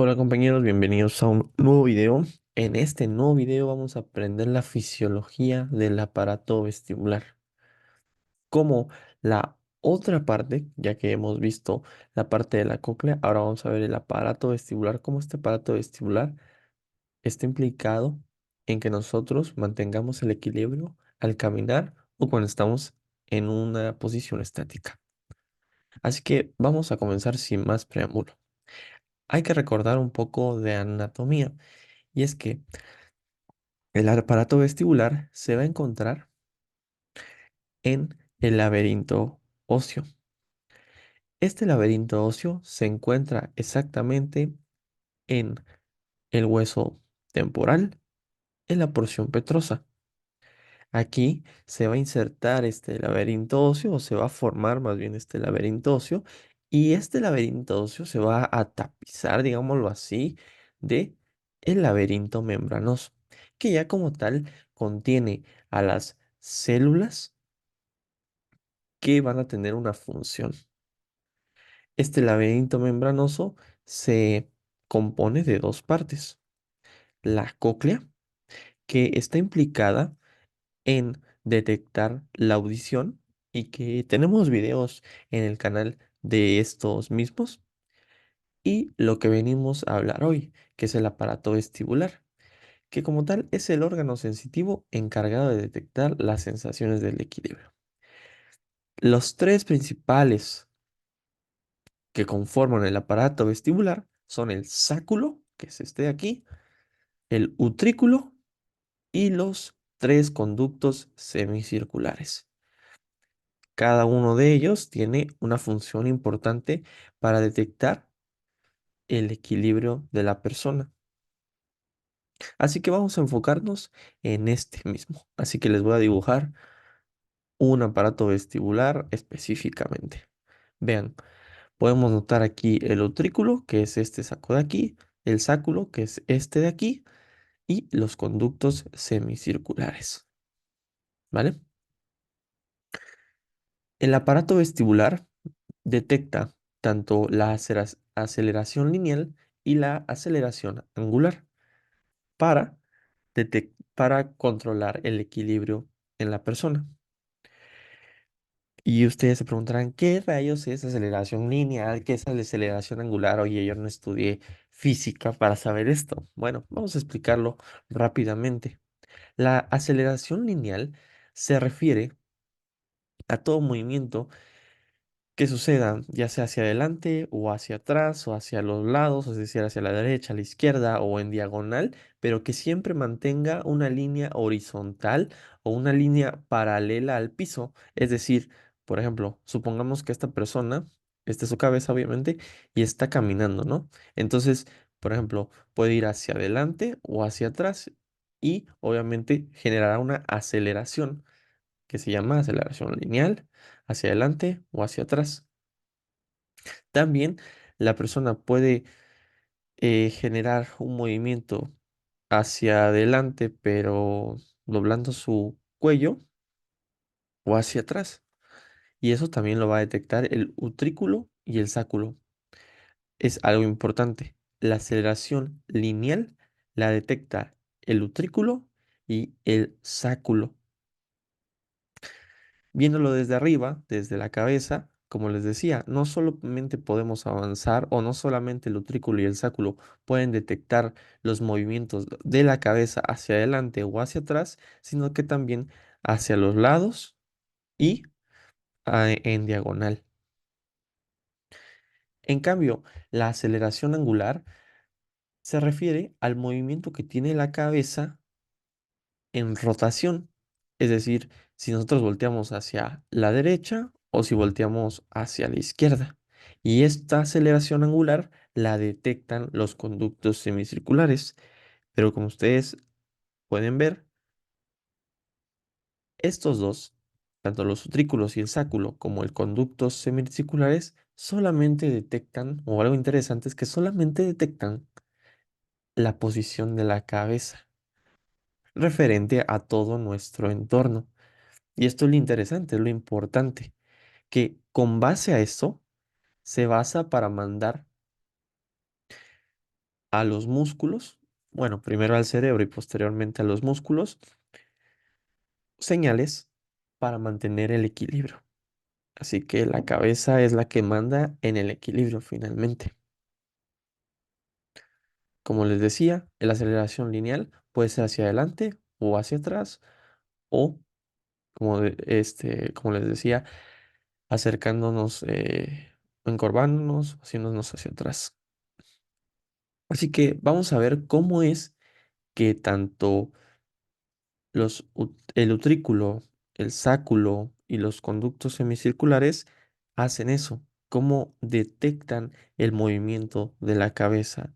Hola compañeros, bienvenidos a un nuevo video. En este nuevo video vamos a aprender la fisiología del aparato vestibular. Como la otra parte, ya que hemos visto la parte de la cóclea, ahora vamos a ver el aparato vestibular, cómo este aparato vestibular está implicado en que nosotros mantengamos el equilibrio al caminar o cuando estamos en una posición estática. Así que vamos a comenzar sin más preámbulo. Hay que recordar un poco de anatomía. Y es que el aparato vestibular se va a encontrar en el laberinto óseo. Este laberinto óseo se encuentra exactamente en el hueso temporal, en la porción petrosa. Aquí se va a insertar este laberinto óseo, o se va a formar más bien este laberinto óseo, y este laberinto óseo se va a tapizar, digámoslo así, de el laberinto membranoso, que ya como tal contiene a las células que van a tener una función. Este laberinto membranoso se compone de dos partes. La cóclea, que está implicada en detectar la audición y que tenemos videos en el canal de estos mismos, y lo que venimos a hablar hoy, que es el aparato vestibular, que como tal es el órgano sensitivo encargado de detectar las sensaciones del equilibrio. Los tres principales que conforman el aparato vestibular son el sáculo, que es este de aquí, el utrículo y los tres conductos semicirculares. Cada uno de ellos tiene una función importante para detectar el equilibrio de la persona. Así que vamos a enfocarnos en este mismo. Así que les voy a dibujar un aparato vestibular específicamente. Vean, podemos notar aquí el utrículo, que es este saco de aquí, el sáculo, que es este de aquí, y los conductos semicirculares. ¿Vale? El aparato vestibular detecta tanto la aceleración lineal y la aceleración angular para, para controlar el equilibrio en la persona. Y ustedes se preguntarán, ¿qué rayos es aceleración lineal? ¿Qué es la aceleración angular? Oye, yo no estudié física para saber esto. Bueno, vamos a explicarlo rápidamente. La aceleración lineal se refiere a todo movimiento que suceda, ya sea hacia adelante o hacia atrás o hacia los lados, es decir, hacia la derecha, a la izquierda o en diagonal, pero que siempre mantenga una línea horizontal o una línea paralela al piso. Es decir, por ejemplo, supongamos que esta persona, esta es su cabeza obviamente, y está caminando, ¿no? Entonces, por ejemplo, puede ir hacia adelante o hacia atrás y obviamente generará una aceleración que se llama aceleración lineal, hacia adelante o hacia atrás. También la persona puede generar un movimiento hacia adelante, pero doblando su cuello, o hacia atrás. Y eso también lo va a detectar el utrículo y el sáculo. Es algo importante. La aceleración lineal la detecta el utrículo y el sáculo. Viéndolo desde arriba, desde la cabeza, como les decía, no solamente podemos avanzar o no solamente el utrículo y el sáculo pueden detectar los movimientos de la cabeza hacia adelante o hacia atrás, sino que también hacia los lados y en diagonal. En cambio, la aceleración angular se refiere al movimiento que tiene la cabeza en rotación. Es decir, si nosotros volteamos hacia la derecha o si volteamos hacia la izquierda. Y esta aceleración angular la detectan los conductos semicirculares. Pero como ustedes pueden ver, estos dos, tanto los utrículos y el sáculo como el conductos semicirculares, solamente detectan, o algo interesante es que solamente detectan la posición de la cabeza referente a todo nuestro entorno. Y esto es lo interesante, es lo importante, que con base a esto se basa para mandar a los músculos, bueno, primero al cerebro y posteriormente a los músculos, señales para mantener el equilibrio. Así que la cabeza es la que manda en el equilibrio finalmente. Como les decía, la aceleración lineal puede ser hacia adelante o hacia atrás o, como les decía, acercándonos, encorvándonos, haciéndonos hacia atrás. Así que vamos a ver cómo es que tanto el utrículo, el sáculo y los conductos semicirculares hacen eso, cómo detectan el movimiento de la cabeza.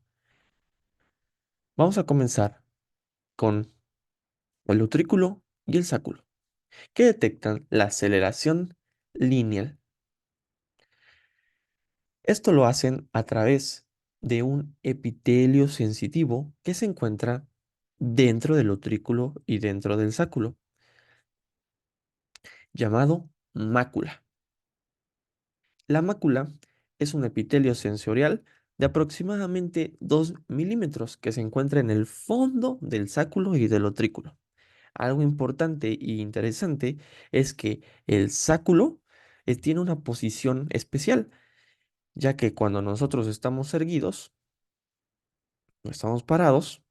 Vamos a comenzar con el utrículo y el sáculo, que detectan la aceleración lineal. Esto lo hacen a través de un epitelio sensitivo que se encuentra dentro del utrículo y dentro del sáculo, llamado mácula. La mácula es un epitelio sensorial de aproximadamente 2 milímetros que se encuentra en el fondo del sáculo y del utrículo. Algo importante e interesante es que el sáculo tiene una posición especial, ya que cuando nosotros estamos erguidos o estamos parados,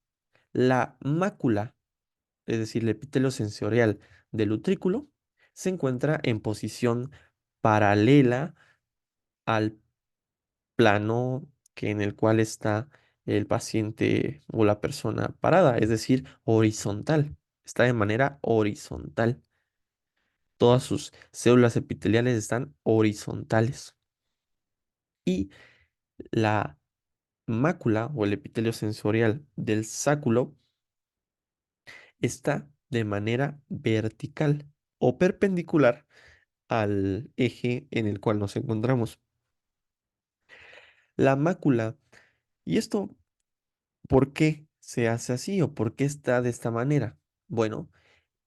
la mácula, es decir, el epitelio sensorial del utrículo, se encuentra en posición paralela al plano que en el cual está el paciente o la persona parada, es decir, horizontal. Está de manera horizontal. Todas sus células epiteliales están horizontales. Y la mácula o el epitelio sensorial del sáculo está de manera vertical o perpendicular al eje en el cual nos encontramos. La mácula, y esto, ¿por qué se hace así o por qué está de esta manera? Bueno,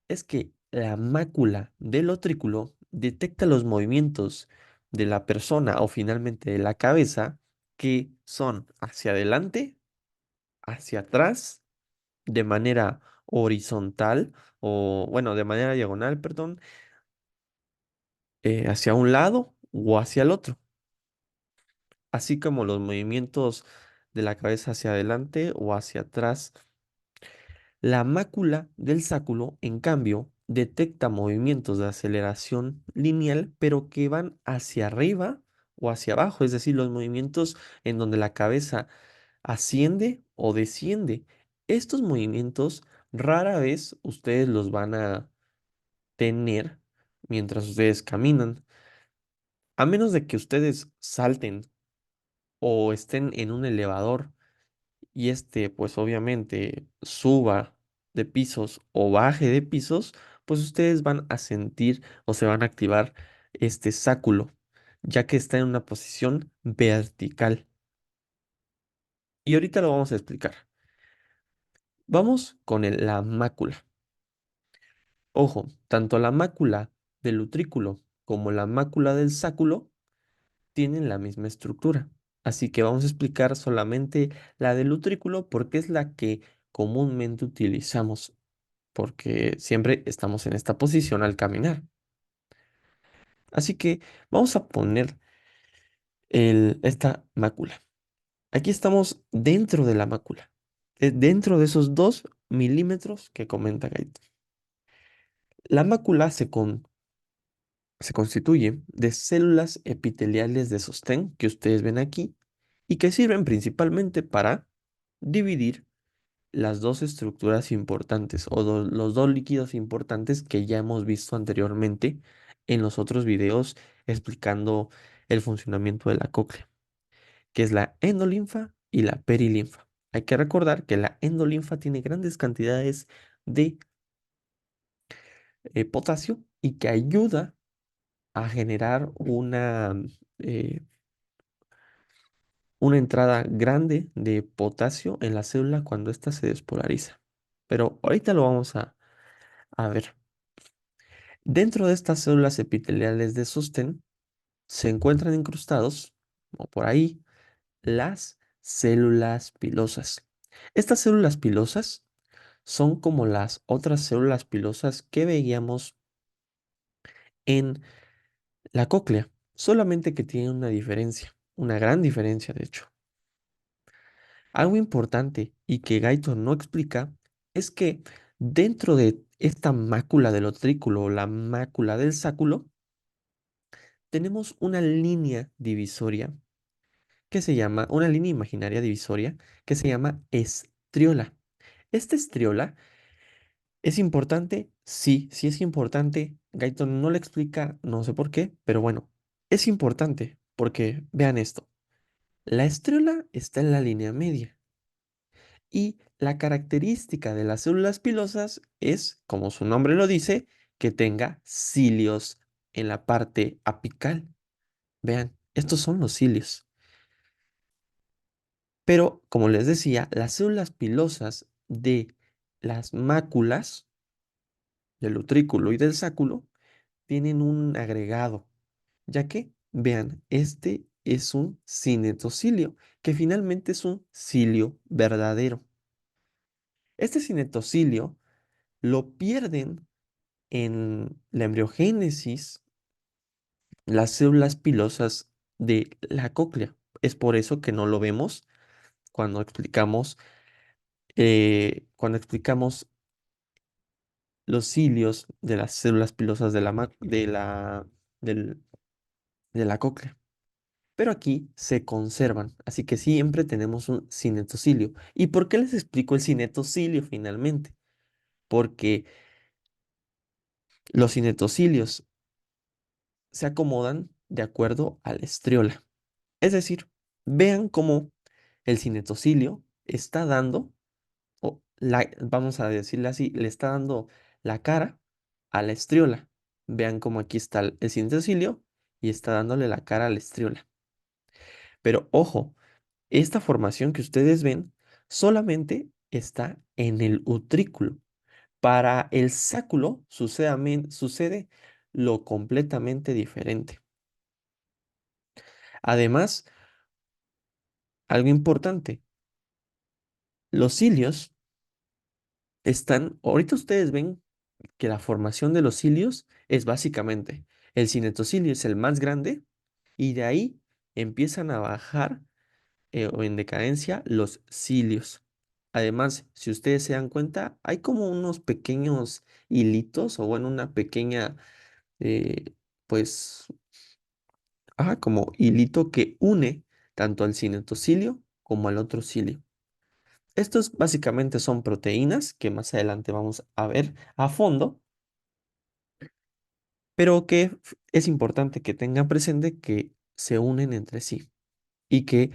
es que la mácula del utrículo detecta los movimientos de la persona o finalmente de la cabeza que son hacia adelante, hacia atrás, de manera horizontal o, bueno, de manera diagonal, perdón, hacia un lado o hacia el otro, así como los movimientos de la cabeza hacia adelante o hacia atrás. La mácula del sáculo, en cambio, detecta movimientos de aceleración lineal, pero que van hacia arriba o hacia abajo, es decir, los movimientos en donde la cabeza asciende o desciende. Estos movimientos rara vez ustedes los van a tener mientras ustedes caminan, a menos de que ustedes salten o estén en un elevador y este, pues obviamente suba de pisos o baje de pisos, pues ustedes van a sentir o se van a activar este sáculo, ya que está en una posición vertical. Y ahorita lo vamos a explicar. Vamos con la mácula. Ojo, tanto la mácula del utrículo como la mácula del sáculo tienen la misma estructura. Así que vamos a explicar solamente la del utrículo porque es la que comúnmente utilizamos, porque siempre estamos en esta posición al caminar. Así que vamos a poner esta mácula. Aquí estamos dentro de la mácula, dentro de esos 2 milímetros que comenta Gaito. La mácula se constituye de células epiteliales de sostén que ustedes ven aquí y que sirven principalmente para dividir las dos estructuras importantes o los dos líquidos importantes que ya hemos visto anteriormente en los otros videos explicando el funcionamiento de la cóclea, que es la endolinfa y la perilinfa. Hay que recordar que la endolinfa tiene grandes cantidades de potasio y que ayuda a generar eh, una entrada grande de potasio en la célula cuando ésta se despolariza. Pero ahorita lo vamos a ver. Dentro de estas células epiteliales de sostén se encuentran incrustados, o por ahí, las células pilosas. Estas células pilosas son como las otras células pilosas que veíamos en la cóclea, solamente que tienen una diferencia, una gran diferencia de hecho. Algo importante y que Gaito no explica es que dentro de esta mácula del utrículo o la mácula del sáculo, tenemos una línea divisoria que se llama, una línea imaginaria divisoria que se llama estriola. Esta estriola es importante, sí, sí es importante. Gaito no le explica, no sé por qué, pero bueno, es importante porque vean esto. La estriola está en la línea media. Y la característica de las células pilosas es, como su nombre lo dice, que tenga cilios en la parte apical. Vean, estos son los cilios. Pero, como les decía, las células pilosas de las máculas del utrículo y del sáculo tienen un agregado, ya que, vean, este es un cinetocilio, que finalmente es un cilio verdadero. Este cinetocilio lo pierden en la embriogénesis las células pilosas de la cóclea. Es por eso que no lo vemos cuando explicamos los cilios de las células pilosas del- de la cóclea. Pero aquí se conservan, así que siempre tenemos un cinetocilio. ¿Y por qué les explico el cinetocilio finalmente? Porque los cinetocilios se acomodan de acuerdo a la estriola. Es decir, vean cómo el cinetocilio está dando, vamos a decirle así, le está dando la cara a la estriola. Vean cómo aquí está el cinetocilio y está dándole la cara a la estriola. Pero ojo, esta formación que ustedes ven solamente está en el utrículo. Para el sáculo sucede lo completamente diferente. Además, algo importante, los cilios ahorita ustedes ven que la formación de los cilios es básicamente el cinetocilio es el más grande y de ahí empiezan a bajar o en decadencia los cilios. Además, si ustedes se dan cuenta, hay como unos pequeños hilitos o bueno, una pequeña, eh, pues, como hilito que une tanto al cinetocilio como al otro cilio. Estos básicamente son proteínas que más adelante vamos a ver a fondo, pero que es importante que tengan presente que se unen entre sí y que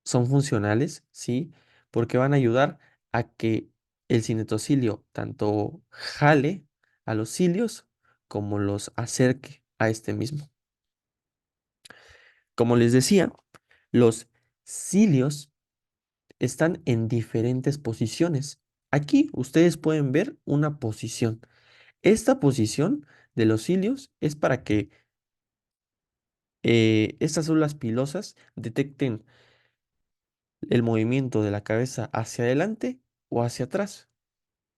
son funcionales, ¿sí? Porque van a ayudar a que el cinetocilio tanto jale a los cilios como los acerque a este mismo. Como les decía, los cilios están en diferentes posiciones. Aquí ustedes pueden ver una posición. Esta posición de los cilios es para que estas células pilosas detecten el movimiento de la cabeza hacia adelante o hacia atrás.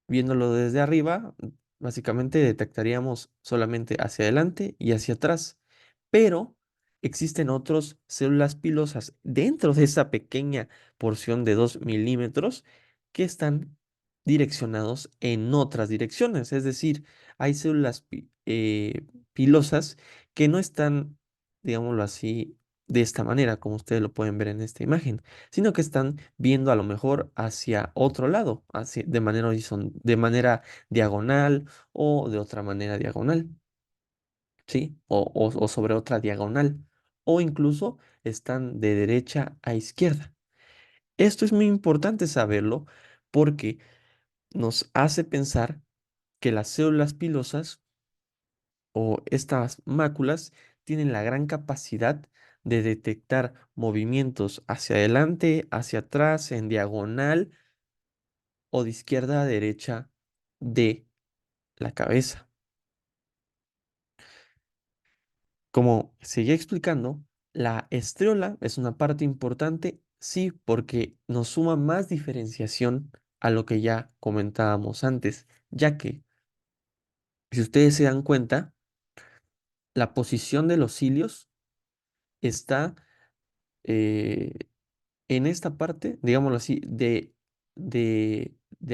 Viéndolo desde arriba, básicamente detectaríamos solamente hacia adelante y hacia atrás. Pero existen otras células pilosas dentro de esa pequeña porción de 2 milímetros que están direccionados en otras direcciones. Es decir, hay células pilosas que no están, digámoslo así, de esta manera, como ustedes lo pueden ver en esta imagen, sino que están viendo a lo mejor hacia otro lado, de manera de manera diagonal o de otra manera diagonal, ¿sí? O sobre otra diagonal, o incluso están de derecha a izquierda. Esto es muy importante saberlo porque nos hace pensar que las células pilosas o estas máculas tienen la gran capacidad de detectar movimientos hacia adelante, hacia atrás, en diagonal o de izquierda a derecha de la cabeza. Como seguía explicando, La estriola es una parte importante, sí, porque nos suma más diferenciación a lo que ya comentábamos antes, ya que, si ustedes se dan cuenta, la posición de los cilios está eh, en esta parte, digámoslo así, de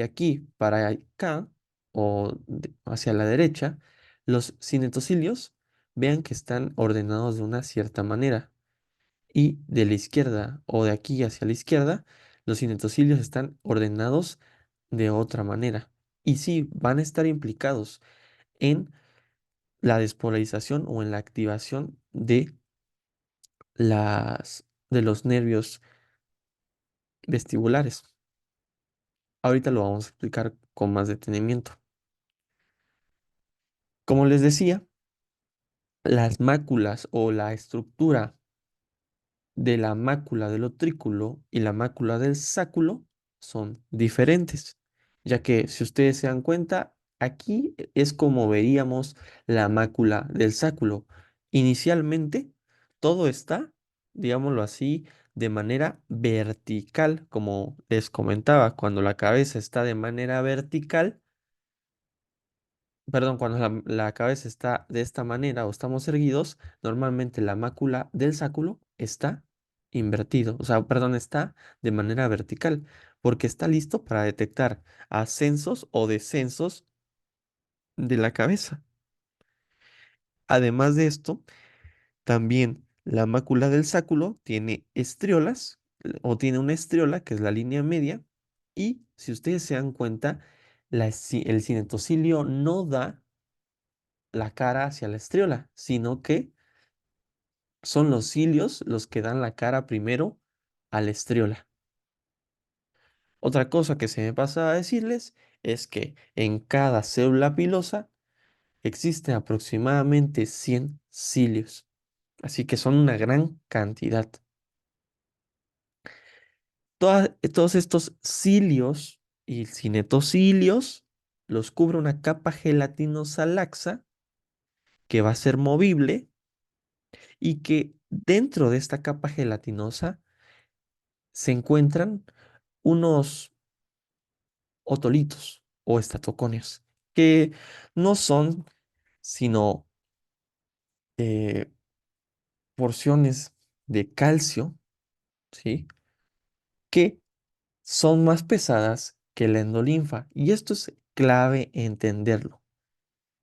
aquí para acá o hacia la derecha, los cinetocilios, vean que están ordenados de una cierta manera. Y de la izquierda o de aquí hacia la izquierda, los cinetocilios están ordenados de otra manera. Y sí, van a estar implicados en la despolarización o en la activación de los nervios vestibulares. Ahorita lo vamos a explicar con más detenimiento. Como les decía, las máculas o la estructura de la mácula del utrículo y la mácula del sáculo son diferentes, ya que si ustedes se dan cuenta, aquí es como veríamos la mácula del sáculo. Inicialmente, todo está, digámoslo así, de manera vertical, como les comentaba, cuando la cabeza está de manera vertical, perdón, cuando la cabeza está de esta manera o estamos erguidos, normalmente la mácula del sáculo está invertido, o sea, perdón, está de manera vertical, porque está listo para detectar ascensos o descensos de la cabeza. Además de esto, también la mácula del sáculo tiene estriolas o tiene una estriola que es la línea media y si ustedes se dan cuenta, el cinetocilio no da la cara hacia la estriola, sino que son los cilios los que dan la cara primero a la estriola. Otra cosa que se me pasa a decirles es que en cada célula pilosa existe aproximadamente 100 cilios, así que son una gran cantidad. Todos estos cilios y cinetocilios los cubre una capa gelatinosa laxa que va a ser movible y que dentro de esta capa gelatinosa se encuentran unos otolitos o estatoconios, que no son sino eh, porciones de calcio, ¿sí? Que son más pesadas que la endolinfa. Y esto es clave entenderlo,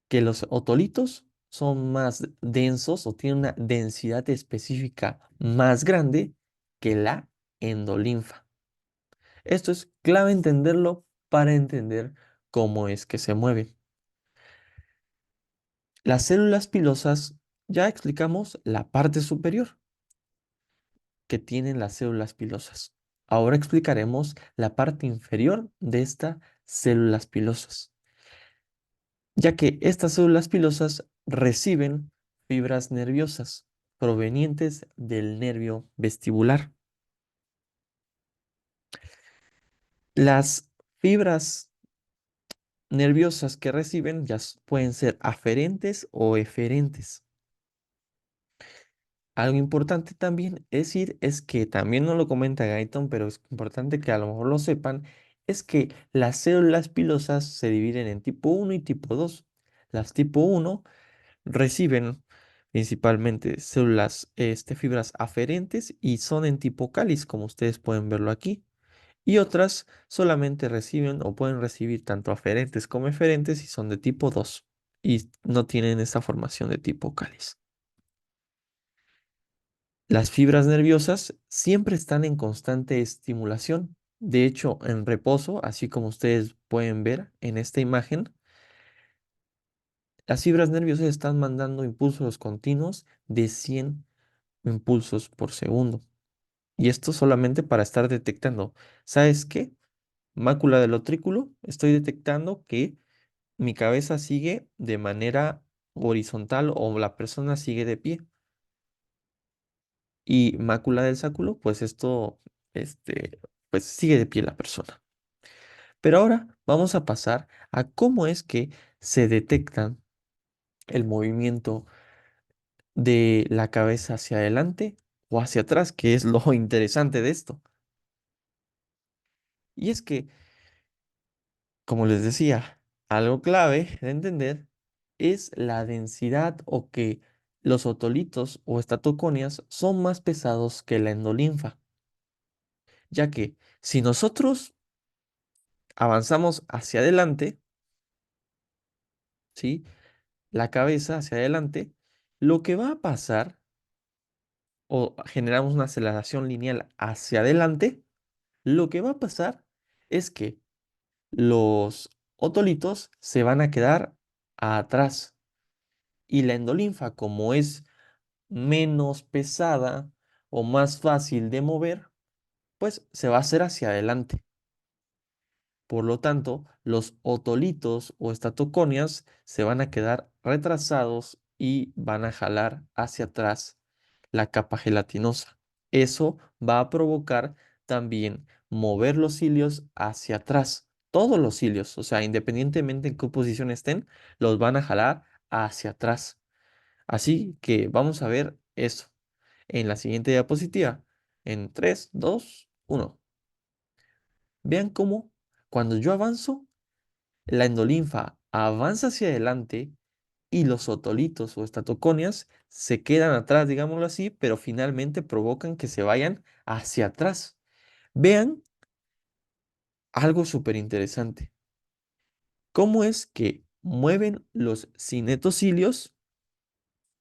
que los otolitos son más densos o tienen una densidad específica más grande que la endolinfa. Esto es clave entenderlo para entender cómo es que se mueven. Las células pilosas, ya explicamos la parte superior que tienen las células pilosas. Ahora explicaremos la parte inferior de estas células pilosas, ya que estas células pilosas reciben fibras nerviosas provenientes del nervio vestibular. Las fibras nerviosas que reciben ya pueden ser aferentes o eferentes. Algo importante también decir es que también no lo comenta Guyton, pero es importante que a lo mejor lo sepan, es que las células pilosas se dividen en tipo 1 y tipo 2. Las tipo 1 reciben principalmente células, fibras aferentes y son en tipo cáliz, como ustedes pueden verlo aquí. Y otras solamente reciben o pueden recibir tanto aferentes como eferentes y son de tipo 2 y no tienen esa formación de tipo cáliz. Las fibras nerviosas siempre están en constante estimulación. De hecho, en reposo, así como ustedes pueden ver en esta imagen, las fibras nerviosas están mandando impulsos continuos de 100 impulsos por segundo. Y esto solamente para estar detectando, ¿sabes qué? Mácula del utrículo, estoy detectando que mi cabeza sigue de manera horizontal o la persona sigue de pie. Y mácula del sáculo, pues esto, pues sigue de pie la persona. Pero ahora vamos a pasar a cómo es que se detectan el movimiento de la cabeza hacia adelante o hacia atrás, que es lo interesante de esto. Y es que, como les decía, algo clave de entender es la densidad o que los otolitos o estatoconias son más pesados que la endolinfa, ya que si nosotros avanzamos hacia adelante, ¿sí? La cabeza hacia adelante, lo que va a pasar o generamos una aceleración lineal hacia adelante, lo que va a pasar es que los otolitos se van a quedar atrás y la endolinfa, como es menos pesada o más fácil de mover, pues se va a hacer hacia adelante. Por lo tanto, los otolitos o estatoconias se van a quedar retrasados y van a jalar hacia atrás la capa gelatinosa. Eso va a provocar también mover los cilios hacia atrás. Todos los cilios, o sea, independientemente en qué posición estén, los van a jalar hacia atrás. Así que vamos a ver eso en la siguiente diapositiva. En 3, 2, 1. Vean cómo cuando yo avanzo, la endolinfa avanza hacia adelante y los otolitos o estatoconias se quedan atrás, digámoslo así, pero finalmente provocan que se vayan hacia atrás. Vean algo súper interesante. ¿Cómo es que mueven los cinetocilios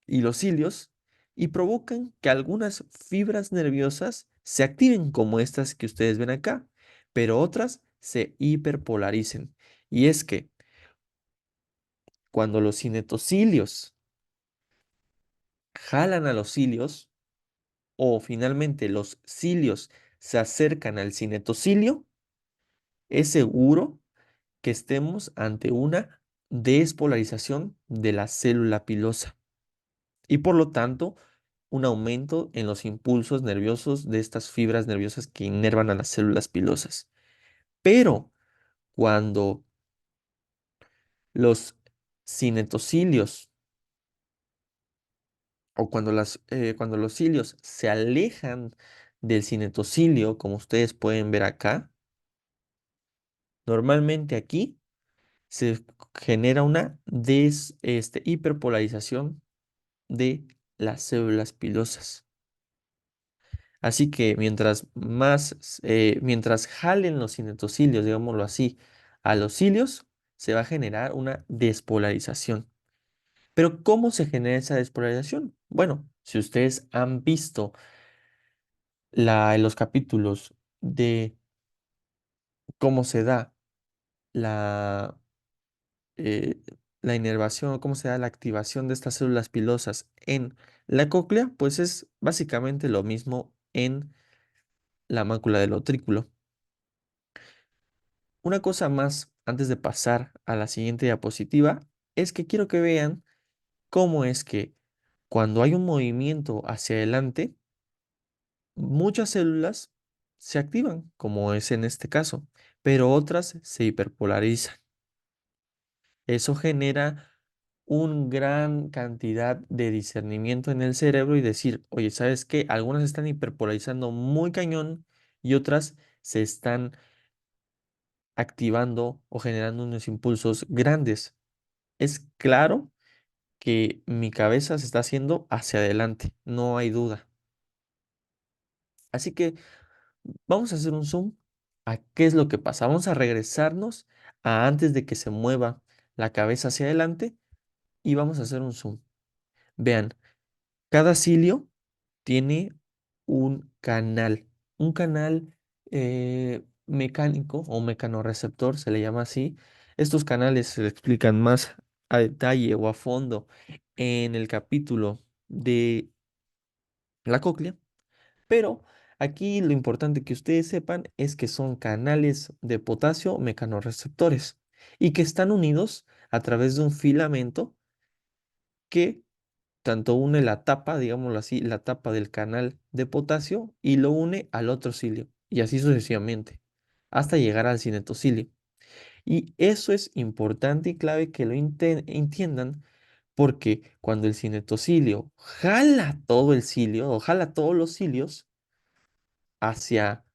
y los cilios y provocan que algunas fibras nerviosas se activen como estas que ustedes ven acá, pero otras se hiperpolaricen? Y es que cuando los cinetocilios jalan a los cilios o finalmente los cilios se acercan al cinetocilio, es seguro que estemos ante una despolarización de la célula pilosa y por lo tanto un aumento en los impulsos nerviosos de estas fibras nerviosas que inervan a las células pilosas. Pero cuando los cinetocilios o cuando los cilios se alejan del cinetocilio, como ustedes pueden ver acá, normalmente aquí se genera una hiperpolarización de las células pilosas. Así que mientras jalen los cinetocilios, digámoslo así, a los cilios, se va a generar una despolarización. Pero ¿cómo se genera esa despolarización? Bueno, si ustedes han visto en los capítulos de cómo se da la, eh, la inervación o cómo se da la activación de estas células pilosas en la cóclea, pues es básicamente lo mismo en la mácula del utrículo. Una cosa más antes de pasar a la siguiente diapositiva es que quiero que vean cómo es que cuando hay un movimiento hacia adelante, muchas células se activan, como es en este caso, pero otras se hiperpolarizan. Eso genera una gran cantidad de discernimiento en el cerebro y decir, oye, ¿sabes qué? Algunas están hiperpolarizando muy cañón y otras se están activando o generando unos impulsos grandes. Es claro que mi cabeza se está haciendo hacia adelante, no hay duda. Así que vamos a hacer un zoom a qué es lo que pasa. Vamos a regresarnos a antes de que se mueva la cabeza hacia adelante y vamos a hacer un zoom. Vean, cada cilio tiene un canal mecánico o mecanorreceptor, se le llama así. Estos canales se explican más a detalle o a fondo en el capítulo de la cóclea, pero aquí lo importante que ustedes sepan es que son canales de potasio mecanorreceptores y que están unidos a través de un filamento que tanto une la tapa, digámoslo así, la tapa del canal de potasio y lo une al otro cilio, y así sucesivamente, hasta llegar al cinetocilio. Y eso es importante y clave que lo entiendan porque cuando el cinetocilio jala todo el cilio o jala todos los cilios hacia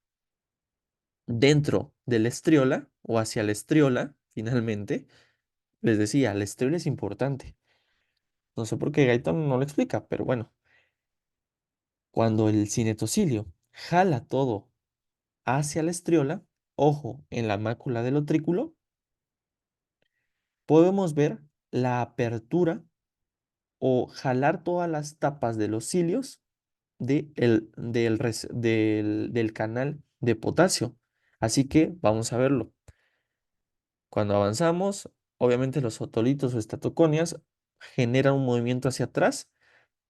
dentro de la estriola o hacia la estriola, finalmente, les decía, la estriola es importante. No sé por qué Gaiton no lo explica, pero bueno, cuando el cinetocilio jala todo hacia la estriola, ojo, en la mácula del utrículo, podemos ver la apertura o jalar todas las tapas de los cilios del canal de potasio. Así que vamos a verlo. Cuando avanzamos, obviamente los otolitos o estatoconias generan un movimiento hacia atrás,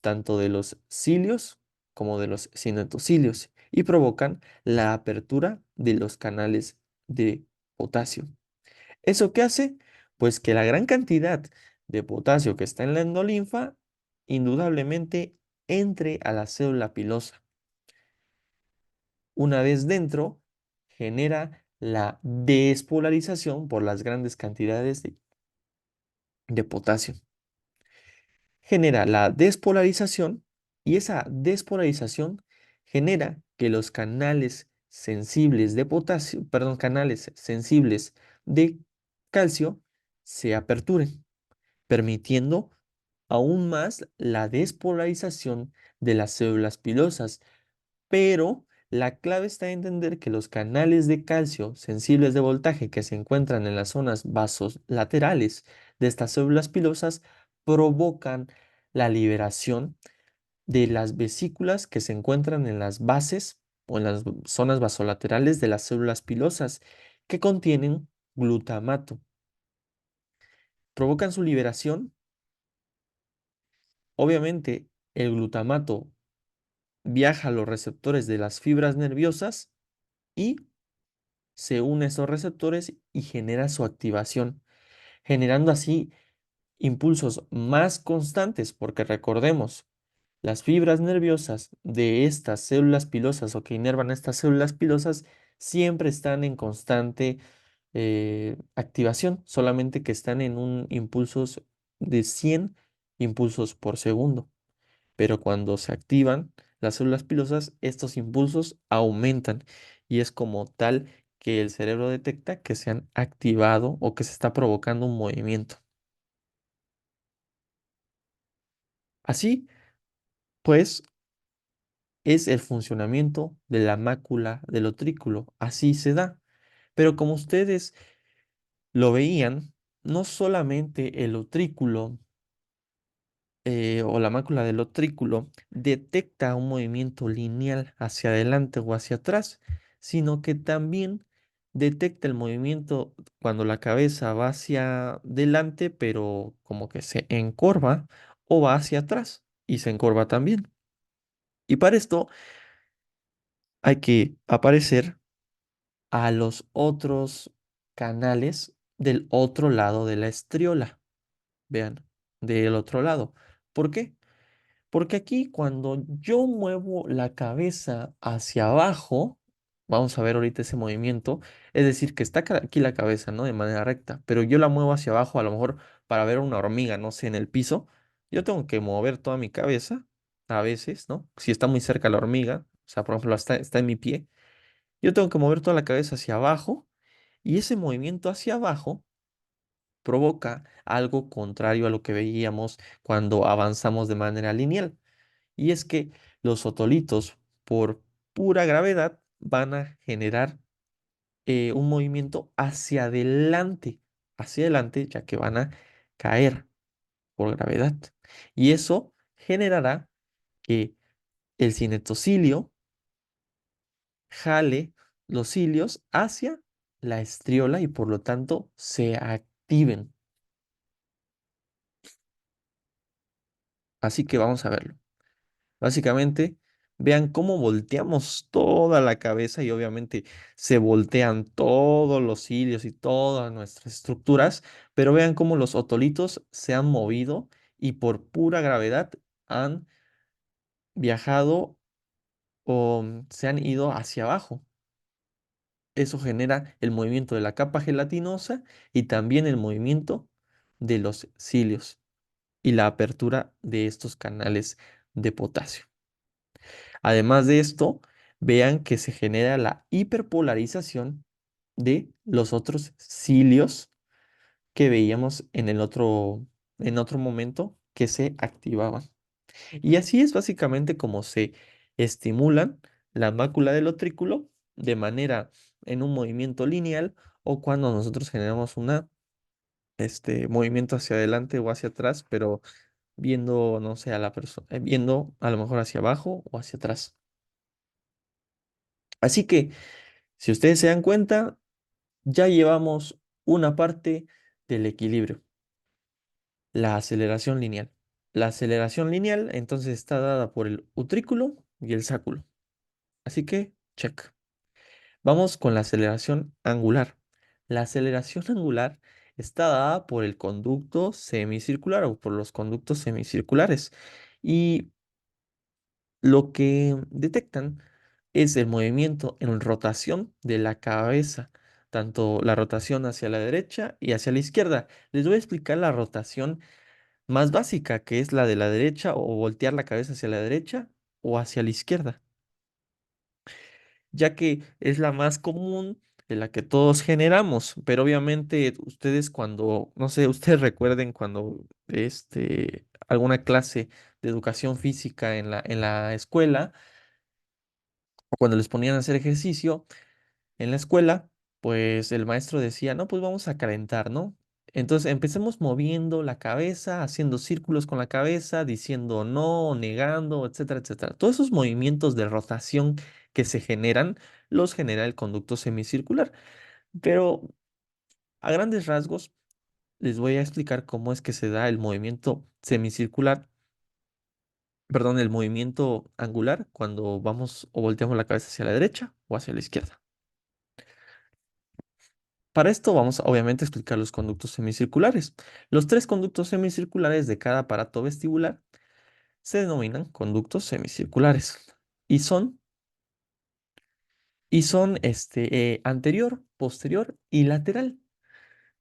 tanto de los cilios como de los cinetocilios, y provocan la apertura de los canales de potasio. ¿Eso qué hace? Pues que la gran cantidad de potasio que está en la endolinfa indudablemente entre a la célula pilosa. Una vez dentro, genera la despolarización por las grandes cantidades de potasio. Genera la despolarización y esa despolarización genera que los canales sensibles de potasio, perdón, canales sensibles de calcio se aperturen, permitiendo aún más la despolarización de las células pilosas. Pero la clave está en entender que los canales de calcio sensibles de voltaje que se encuentran en las zonas vasolaterales de estas células pilosas provocan la liberación de las vesículas que se encuentran en las bases o en las zonas vasolaterales de las células pilosas que contienen glutamato. Provocan su liberación. Obviamente, el glutamato viaja a los receptores de las fibras nerviosas y se une a esos receptores y genera su activación, generando así impulsos más constantes, porque recordemos, las fibras nerviosas de estas células pilosas o que inervan estas células pilosas siempre están en constante activación, solamente que están en un impulsos de 100 impulsos por segundo. Pero cuando se activan las células pilosas, estos impulsos aumentan y es como tal que el cerebro detecta que se han activado o que se está provocando un movimiento. Así, pues, es el funcionamiento de la mácula del utrículo. Así se da. Pero como ustedes lo veían, no solamente el utrículo o la mácula del utrículo detecta un movimiento lineal hacia adelante o hacia atrás, sino que también detecta el movimiento cuando la cabeza va hacia adelante, pero como que se encorva, o va hacia atrás y se encorva también. Y para esto hay que aparecer a los otros canales del otro lado de la estriola. Vean, del otro lado. ¿Por qué? Porque aquí cuando yo muevo la cabeza hacia abajo, vamos a ver ahorita ese movimiento, es decir, que está aquí la cabeza, ¿no? De manera recta, pero yo la muevo hacia abajo, a lo mejor para ver una hormiga, no sé, en el piso, yo tengo que mover toda mi cabeza, a veces, ¿no? Si está muy cerca la hormiga, o sea, por ejemplo, está en mi pie, yo tengo que mover toda la cabeza hacia abajo y ese movimiento hacia abajo provoca algo contrario a lo que veíamos cuando avanzamos de manera lineal. Y es que los otolitos, por pura gravedad, van a generar un movimiento hacia adelante, ya que van a caer por gravedad. Y eso generará que el cinetocilio jale los cilios hacia la estriola y por lo tanto se activen. Así que vamos a verlo. Básicamente, vean cómo volteamos toda la cabeza y obviamente se voltean todos los cilios y todas nuestras estructuras, pero vean cómo los otolitos se han movido y por pura gravedad han viajado o se han ido hacia abajo. Eso genera el movimiento de la capa gelatinosa y también el movimiento de los cilios. y la apertura de estos canales de potasio. Además de esto, vean que se genera la hiperpolarización de los otros cilios que veíamos en otro momento que se activaban. Y así es básicamente como se estimulan la mácula del utrículo de manera en un movimiento lineal o cuando nosotros generamos movimiento hacia adelante o hacia atrás, pero viendo, no sé, a la persona, viendo a lo mejor hacia abajo o hacia atrás. Así que, si ustedes se dan cuenta, ya llevamos una parte del equilibrio, la aceleración lineal. La aceleración lineal entonces está dada por el utrículo y el sáculo. Así que, check. Vamos con la aceleración angular. La aceleración angular está dada por el conducto semicircular o por los conductos semicirculares. Y lo que detectan es el movimiento en rotación de la cabeza, tanto la rotación hacia la derecha y hacia la izquierda. Les voy a explicar la rotación más básica, que es la de la derecha o voltear la cabeza hacia la derecha o hacia la izquierda, ya que es la más común de la que todos generamos, pero obviamente ustedes cuando, no sé, ustedes recuerden cuando alguna clase de educación física en la escuela, o cuando les ponían a hacer ejercicio en la escuela, pues el maestro decía, no, pues vamos a calentar, ¿no? Entonces empecemos moviendo la cabeza, haciendo círculos con la cabeza, diciendo no, negando, etcétera, etcétera. Todos esos movimientos de rotación que se generan, los genera el conducto semicircular. Pero a grandes rasgos, les voy a explicar cómo es que se da el movimiento semicircular, perdón, el movimiento angular cuando vamos o volteamos la cabeza hacia la derecha o hacia la izquierda. Para esto vamos obviamente a explicar los conductos semicirculares. Los tres conductos semicirculares de cada aparato vestibular se denominan conductos semicirculares y son, anterior, posterior y lateral.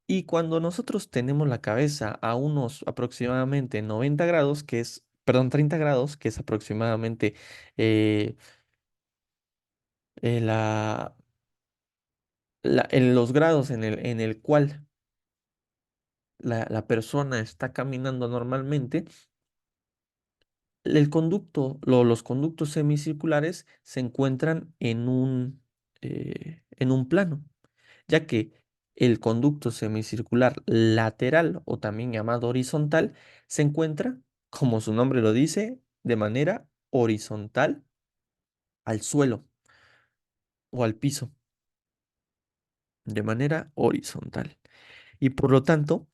Y cuando nosotros tenemos la cabeza a unos aproximadamente 90 grados, perdón, 30 grados, que es aproximadamente eh, eh, la, en los grados en el cual la persona está caminando normalmente, los conductos semicirculares se encuentran en un plano, ya que el conducto semicircular lateral o también llamado horizontal se encuentra, como su nombre lo dice, de manera horizontal al suelo o al piso, de manera horizontal. Y por lo tanto,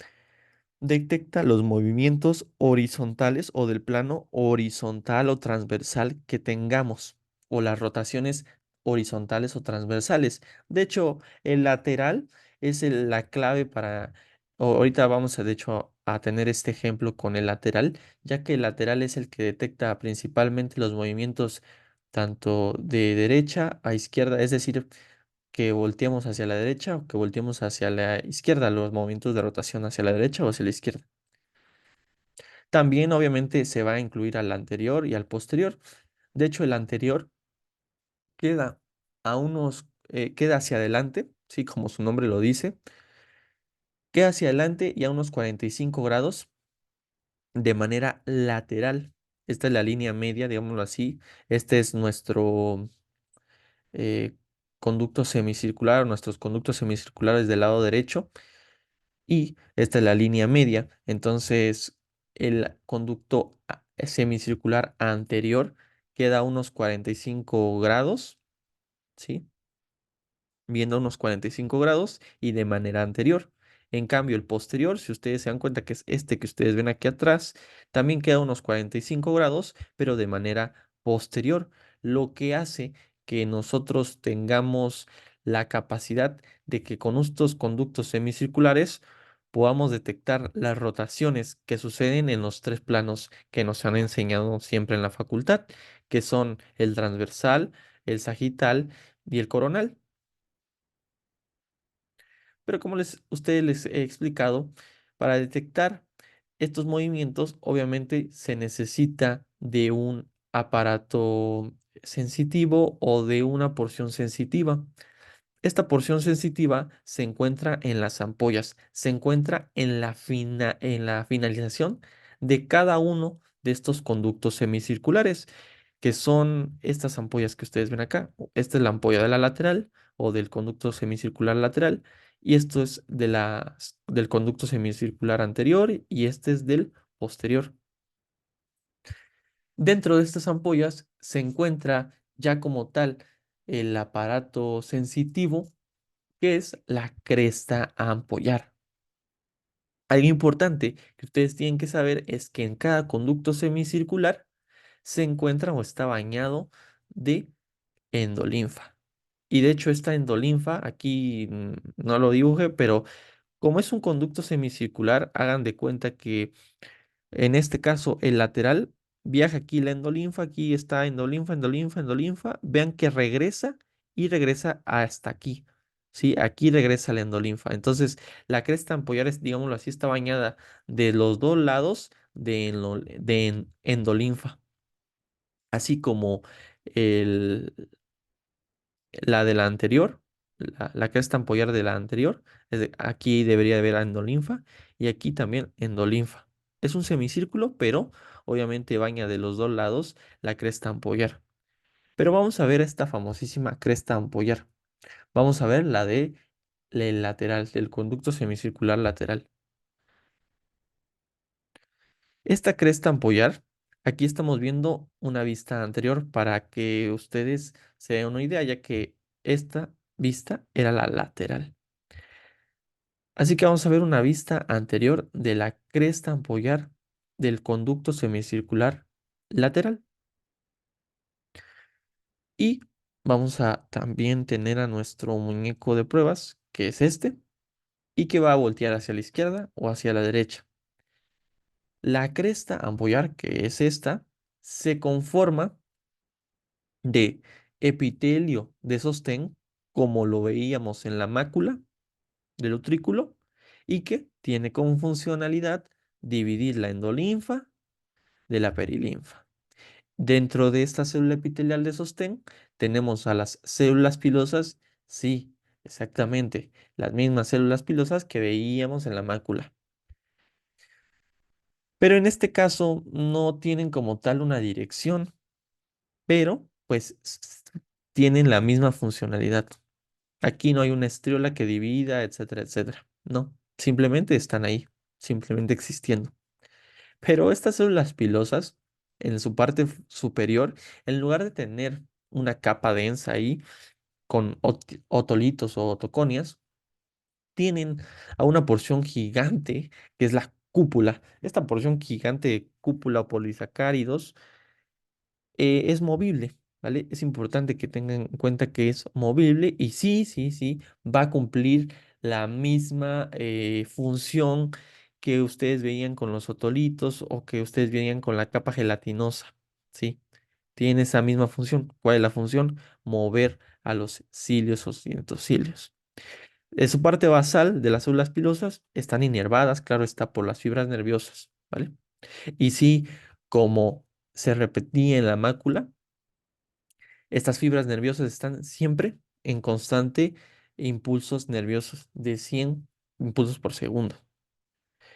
detecta los movimientos horizontales o del plano horizontal o transversal que tengamos, o las rotaciones horizontales o transversales. De hecho, el lateral es la clave ahorita vamos de hecho, a tener este ejemplo con el lateral, ya que el lateral es el que detecta principalmente los movimientos tanto de derecha a izquierda, es decir, que volteemos hacia la derecha o que volteemos hacia la izquierda, los movimientos de rotación hacia la derecha o hacia la izquierda. También obviamente se va a incluir al anterior y al posterior. De hecho, el anterior queda queda hacia adelante, sí, como su nombre lo dice, queda hacia adelante y a unos 45 grados de manera lateral. Esta es la línea media, digámoslo así. Este es nuestro eh, conducto semicircular, o nuestros conductos semicirculares del lado derecho. Y esta es la línea media. Entonces, el conducto semicircular anterior queda a unos 45 grados, ¿sí? Viendo unos 45 grados y de manera anterior. En cambio, el posterior, si ustedes se dan cuenta que es este que ustedes ven aquí atrás, también queda a unos 45 grados, pero de manera posterior, lo que hace que nosotros tengamos la capacidad de que con estos conductos semicirculares podamos detectar las rotaciones que suceden en los tres planos que nos han enseñado siempre en la facultad, que son el transversal, el sagital y el coronal. Pero como ustedes les he explicado, para detectar estos movimientos, obviamente, se necesita de un aparato sensitivo o de una porción sensitiva. Esta porción sensitiva se encuentra en las ampollas, se encuentra en en la finalización de cada uno de estos conductos semicirculares, que son estas ampollas que ustedes ven acá. Esta es la ampolla de la lateral o del conducto semicircular lateral, y esto es del conducto semicircular anterior y este es del posterior. Dentro de estas ampollas se encuentra ya como tal el aparato sensitivo, que es la cresta ampollar. Algo importante que ustedes tienen que saber es que en cada conducto semicircular se encuentra o está bañado de endolinfa. Y de hecho esta endolinfa, aquí no lo dibujé, pero como es un conducto semicircular, hagan de cuenta que en este caso, el lateral viaja aquí la endolinfa, aquí está endolinfa, endolinfa, endolinfa. Vean que regresa y regresa hasta aquí. ¿Sí? Aquí regresa la endolinfa. Entonces, la cresta ampollar, digámoslo así, está bañada de los dos lados de endolinfa. Así como el, la de la anterior, la cresta ampollar de la anterior, aquí debería haber endolinfa y aquí también endolinfa. Es un semicírculo, pero obviamente baña de los dos lados la cresta ampollar. Pero vamos a ver esta famosísima cresta ampollar. Vamos a ver la de el lateral, del conducto semicircular lateral. Esta cresta ampollar, aquí estamos viendo una vista anterior para que ustedes se den una idea, ya que esta vista era la lateral. Así que vamos a ver una vista anterior de la cresta ampollar del conducto semicircular lateral. Y vamos a también tener a nuestro muñeco de pruebas, que es este, y que va a voltear hacia la izquierda o hacia la derecha. La cresta ampollar, que es esta, se conforma de epitelio de sostén, como lo veíamos en la mácula del utrículo, y que tiene como funcionalidad dividir la endolinfa de la perilinfa. Dentro de esta célula epitelial de sostén tenemos a las células pilosas, sí, exactamente, las mismas células pilosas que veíamos en la mácula. Pero en este caso no tienen como tal una dirección, pero pues tienen la misma funcionalidad. Aquí no hay una estriola que divida, etcétera, etcétera. No, simplemente están ahí, simplemente existiendo. Pero estas células pilosas, en su parte superior, en lugar de tener una capa densa ahí con otolitos o otoconias, tienen a una porción gigante que es la cúpula. Esta porción gigante de cúpula o polisacáridos es movible, ¿vale? Es importante que tengan en cuenta que es movible y sí, sí, sí, va a cumplir la misma función que ustedes veían con los otolitos o que ustedes veían con la capa gelatinosa, ¿sí? Tiene esa misma función. ¿Cuál es la función? Mover a los cilios o cientocilios. En su parte basal de las células pilosas están inervadas, claro está, por las fibras nerviosas, ¿vale? Y sí, como se repetía en la mácula, estas fibras nerviosas están siempre en constante impulsos nerviosos de 100 impulsos por segundo.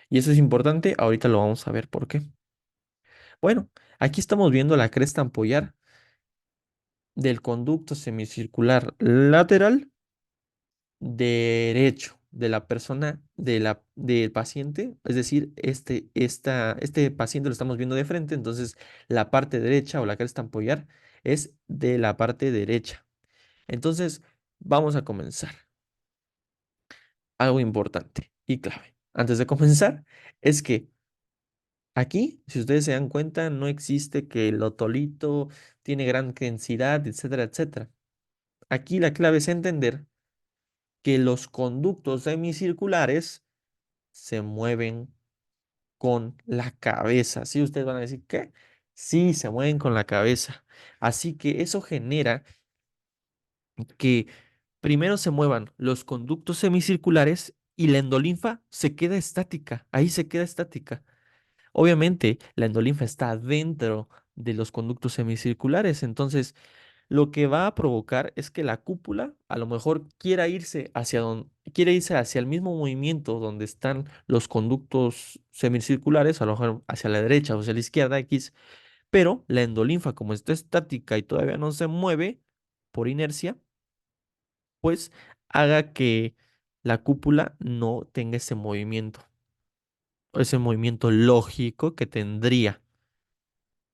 Y eso es importante, ahorita lo vamos a ver por qué. Bueno, aquí estamos viendo la cresta ampollar del conducto semicircular lateral derecho de la persona, del paciente, es decir, este paciente lo estamos viendo de frente, entonces la parte derecha o la cresta ampollar es de la parte derecha. Entonces, vamos a comenzar. Algo importante y clave. Antes de comenzar, es que aquí, si ustedes se dan cuenta, no existe que el otolito tiene gran densidad, etcétera, etcétera. Aquí la clave es entender que los conductos semicirculares se mueven con la cabeza. ¿Sí? Ustedes van a decir, ¿qué? Sí, se mueven con la cabeza. Así que eso genera que primero se muevan los conductos semicirculares y la endolinfa se queda estática. Ahí se queda estática. Obviamente, la endolinfa está dentro de los conductos semicirculares, entonces lo que va a provocar es que la cúpula a lo mejor quiere irse hacia el mismo movimiento donde están los conductos semicirculares, a lo mejor hacia la derecha o hacia la izquierda X, pero la endolinfa, como está estática y todavía no se mueve por inercia, pues haga que la cúpula no tenga ese movimiento lógico que tendría.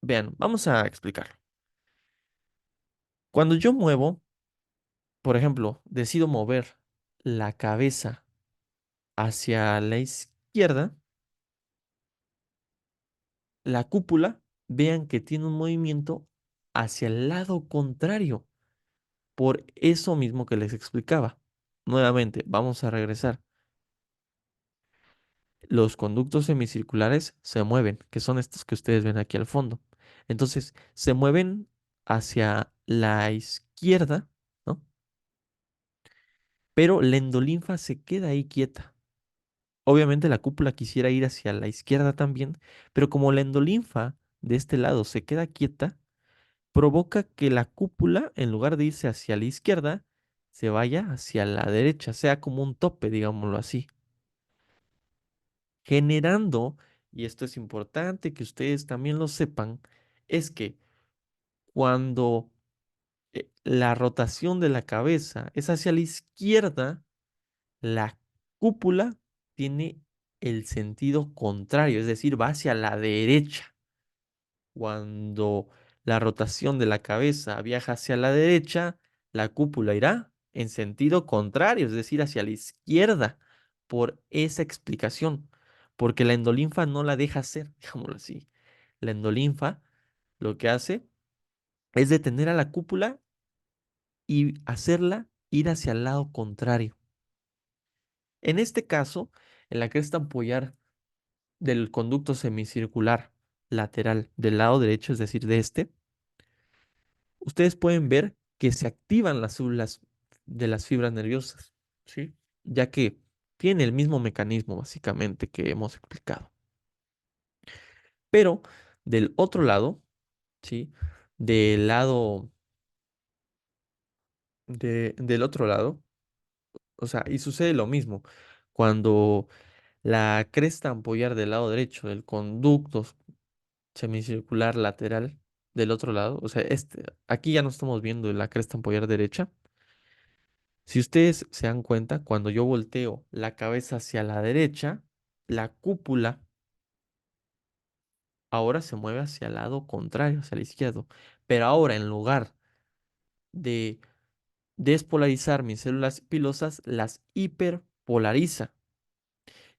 Vean, vamos a explicarlo. Cuando yo muevo, por ejemplo, decido mover la cabeza hacia la izquierda, la cúpula, vean que tiene un movimiento hacia el lado contrario, por eso mismo que les explicaba. Nuevamente, vamos a regresar. Los conductos semicirculares se mueven, que son estos que ustedes ven aquí al fondo. Entonces, se mueven hacia la izquierda, ¿no? Pero la endolinfa se queda ahí quieta. Obviamente la cúpula quisiera ir hacia la izquierda también, pero como la endolinfa de este lado se queda quieta, provoca que la cúpula, en lugar de irse hacia la izquierda, se vaya hacia la derecha, sea como un tope, digámoslo así, generando, y esto es importante que ustedes también lo sepan, es que cuando la rotación de la cabeza es hacia la izquierda, la cúpula tiene el sentido contrario, es decir, va hacia la derecha. Cuando la rotación de la cabeza viaja hacia la derecha, la cúpula irá en sentido contrario, es decir, hacia la izquierda, por esa explicación, porque la endolinfa no la deja hacer, digámoslo así. La endolinfa lo que hace es detener a la cúpula y hacerla ir hacia el lado contrario. En este caso, en la cresta ampollar del conducto semicircular lateral del lado derecho, es decir, de este, ustedes pueden ver que se activan las células de las fibras nerviosas, ¿sí? Ya que tiene el mismo mecanismo básicamente que hemos explicado. Pero del otro lado, ¿sí? Del lado, del otro lado, o sea, y sucede lo mismo. Cuando la cresta ampollar del lado derecho del conducto semicircular lateral del otro lado, o sea, aquí ya no estamos viendo la cresta ampollar derecha. Si ustedes se dan cuenta, cuando yo volteo la cabeza hacia la derecha, la cúpula ahora se mueve hacia el lado contrario, hacia el izquierdo. Pero ahora, en lugar de despolarizar mis células pilosas, las hiperpolariza.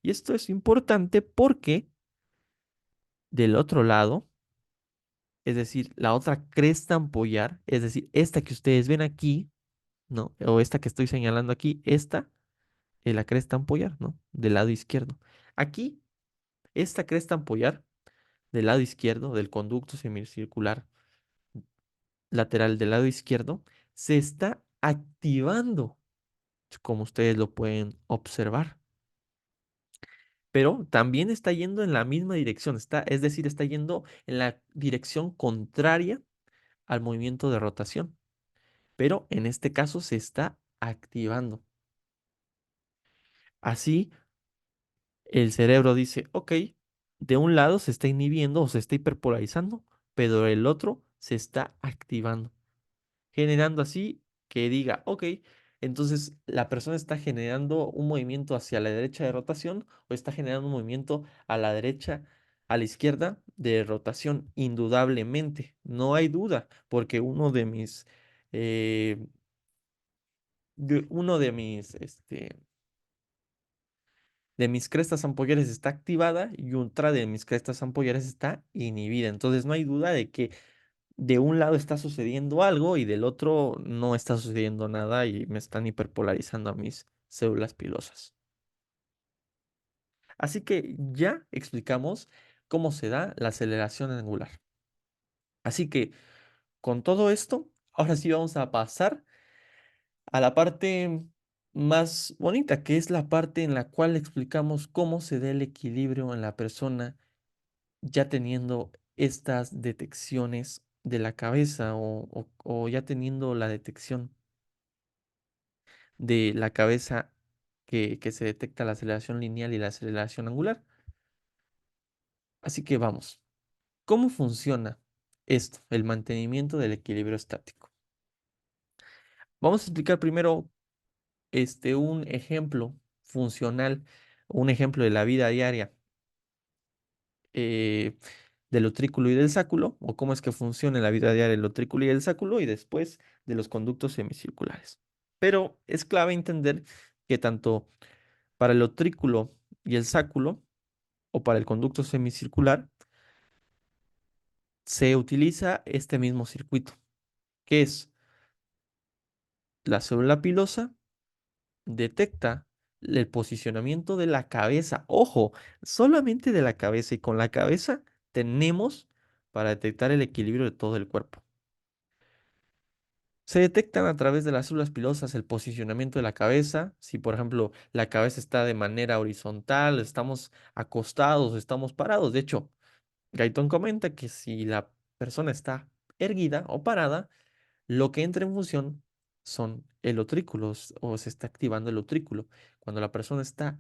Y esto es importante porque del otro lado, es decir, la otra cresta ampollar, es decir, esta que ustedes ven aquí, ¿no? O esta que estoy señalando aquí, esta es la cresta ampollar, ¿no? Del lado izquierdo. Aquí, esta cresta ampollar del lado izquierdo del conducto semicircular lateral del lado izquierdo se está activando, como ustedes lo pueden observar. Pero también está yendo en la misma dirección, es decir, está yendo en la dirección contraria al movimiento de rotación. Pero en este caso se está activando. Así, el cerebro dice, ok, de un lado se está inhibiendo o se está hiperpolarizando, pero el otro se está activando, generando así que diga, ok, entonces la persona está generando un movimiento hacia la derecha de rotación o está generando un movimiento a la derecha, a la izquierda de rotación, indudablemente, no hay duda, porque eh, uno de mis crestas ampollares está activada y otra de mis crestas ampollares está inhibida. Entonces no hay duda de que de un lado está sucediendo algo y del otro no está sucediendo nada y me están hiperpolarizando a mis células pilosas. Así que ya explicamos cómo se da la aceleración angular. Así que con todo esto, ahora sí vamos a pasar a la parte más bonita, que es la parte en la cual explicamos cómo se da el equilibrio en la persona ya teniendo estas detecciones de la cabeza o ya teniendo la detección de la cabeza que se detecta la aceleración lineal y la aceleración angular. Así que vamos, ¿cómo funciona esto, el mantenimiento del equilibrio estático? Vamos a explicar primero un ejemplo funcional, un ejemplo de la vida diaria eh, del utrículo y del sáculo, o cómo es que funciona en la vida diaria el utrículo y el sáculo, y después de los conductos semicirculares. Pero es clave entender que tanto para el utrículo y el sáculo, o para el conducto semicircular, se utiliza este mismo circuito, que es la célula pilosa detecta el posicionamiento de la cabeza. Ojo, solamente de la cabeza, y con la cabeza tenemos para detectar el equilibrio de todo el cuerpo. Se detectan a través de las células pilosas el posicionamiento de la cabeza. Si, por ejemplo, la cabeza está de manera horizontal, estamos acostados, estamos parados. De hecho, Gaiton comenta que si la persona está erguida o parada, lo que entra en función son el utrículo o se está activando el utrículo. Cuando la persona está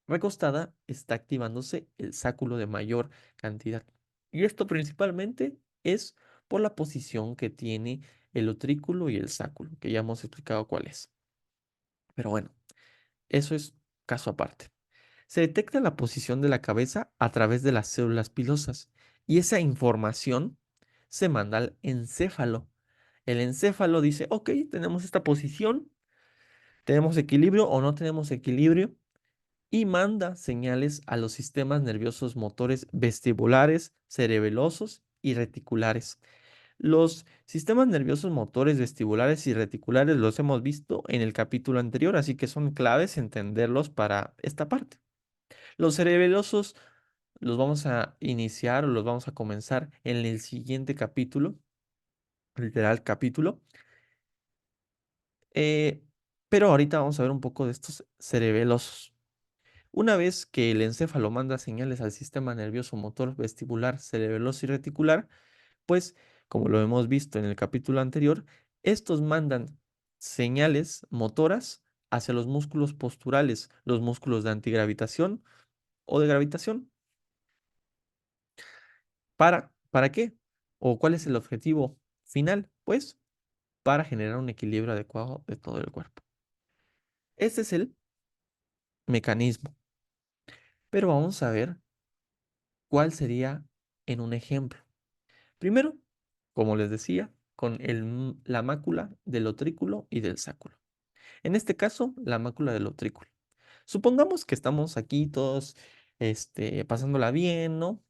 recostada, está activándose el sáculo de mayor cantidad. Y esto principalmente es por la posición que tiene el utrículo y el sáculo, que ya hemos explicado cuál es. Pero bueno, eso es caso aparte. Se detecta la posición de la cabeza a través de las células pilosas y esa información se manda al encéfalo. El encéfalo dice, ok, tenemos esta posición, tenemos equilibrio o no tenemos equilibrio, y manda señales a los sistemas nerviosos motores vestibulares, cerebelosos y reticulares. Los sistemas nerviosos motores vestibulares y reticulares los hemos visto en el capítulo anterior, así que son claves entenderlos para esta parte. Los cerebelosos los vamos a iniciar o los vamos a comenzar en el siguiente capítulo, literal capítulo. Eh, pero ahorita vamos a ver un poco de estos cerebelosos. Una vez que el encéfalo manda señales al sistema nervioso motor vestibular, cerebeloso y reticular, pues, como lo hemos visto en el capítulo anterior, estos mandan señales motoras hacia los músculos posturales, los músculos de antigravitación o de gravitación. ¿Para qué? ¿O cuál es el objetivo final? Pues, para generar un equilibrio adecuado de todo el cuerpo. Este es el mecanismo. Pero vamos a ver cuál sería en un ejemplo. Primero, como les decía, con la mácula del utrículo y del sáculo. En este caso, la mácula del utrículo. Supongamos que estamos aquí todos pasándola bien, ¿no?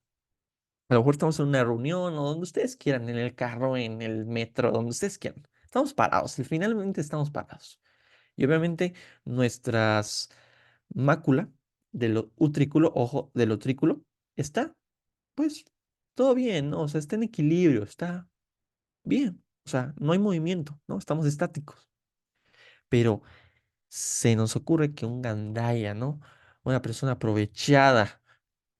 A lo mejor estamos en una reunión o donde ustedes quieran, en el carro, en el metro, donde ustedes quieran. Estamos parados, y finalmente estamos parados. Y obviamente nuestras mácula del utrículo, ojo, del utrículo, está, pues, todo bien, ¿no? O sea, está en equilibrio, está bien. O sea, no hay movimiento, ¿no? Estamos estáticos. Pero se nos ocurre que un gandaya, ¿no? Una persona aprovechada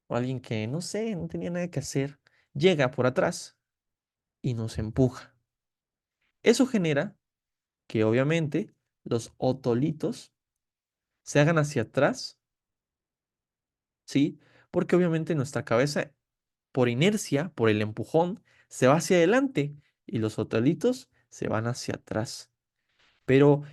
o alguien que, no sé, no tenía nada que hacer, llega por atrás y nos empuja. Eso genera que obviamente los otolitos se hagan hacia atrás, ¿sí? Porque obviamente nuestra cabeza, por inercia, por el empujón, se va hacia adelante y los otolitos se van hacia atrás. Pero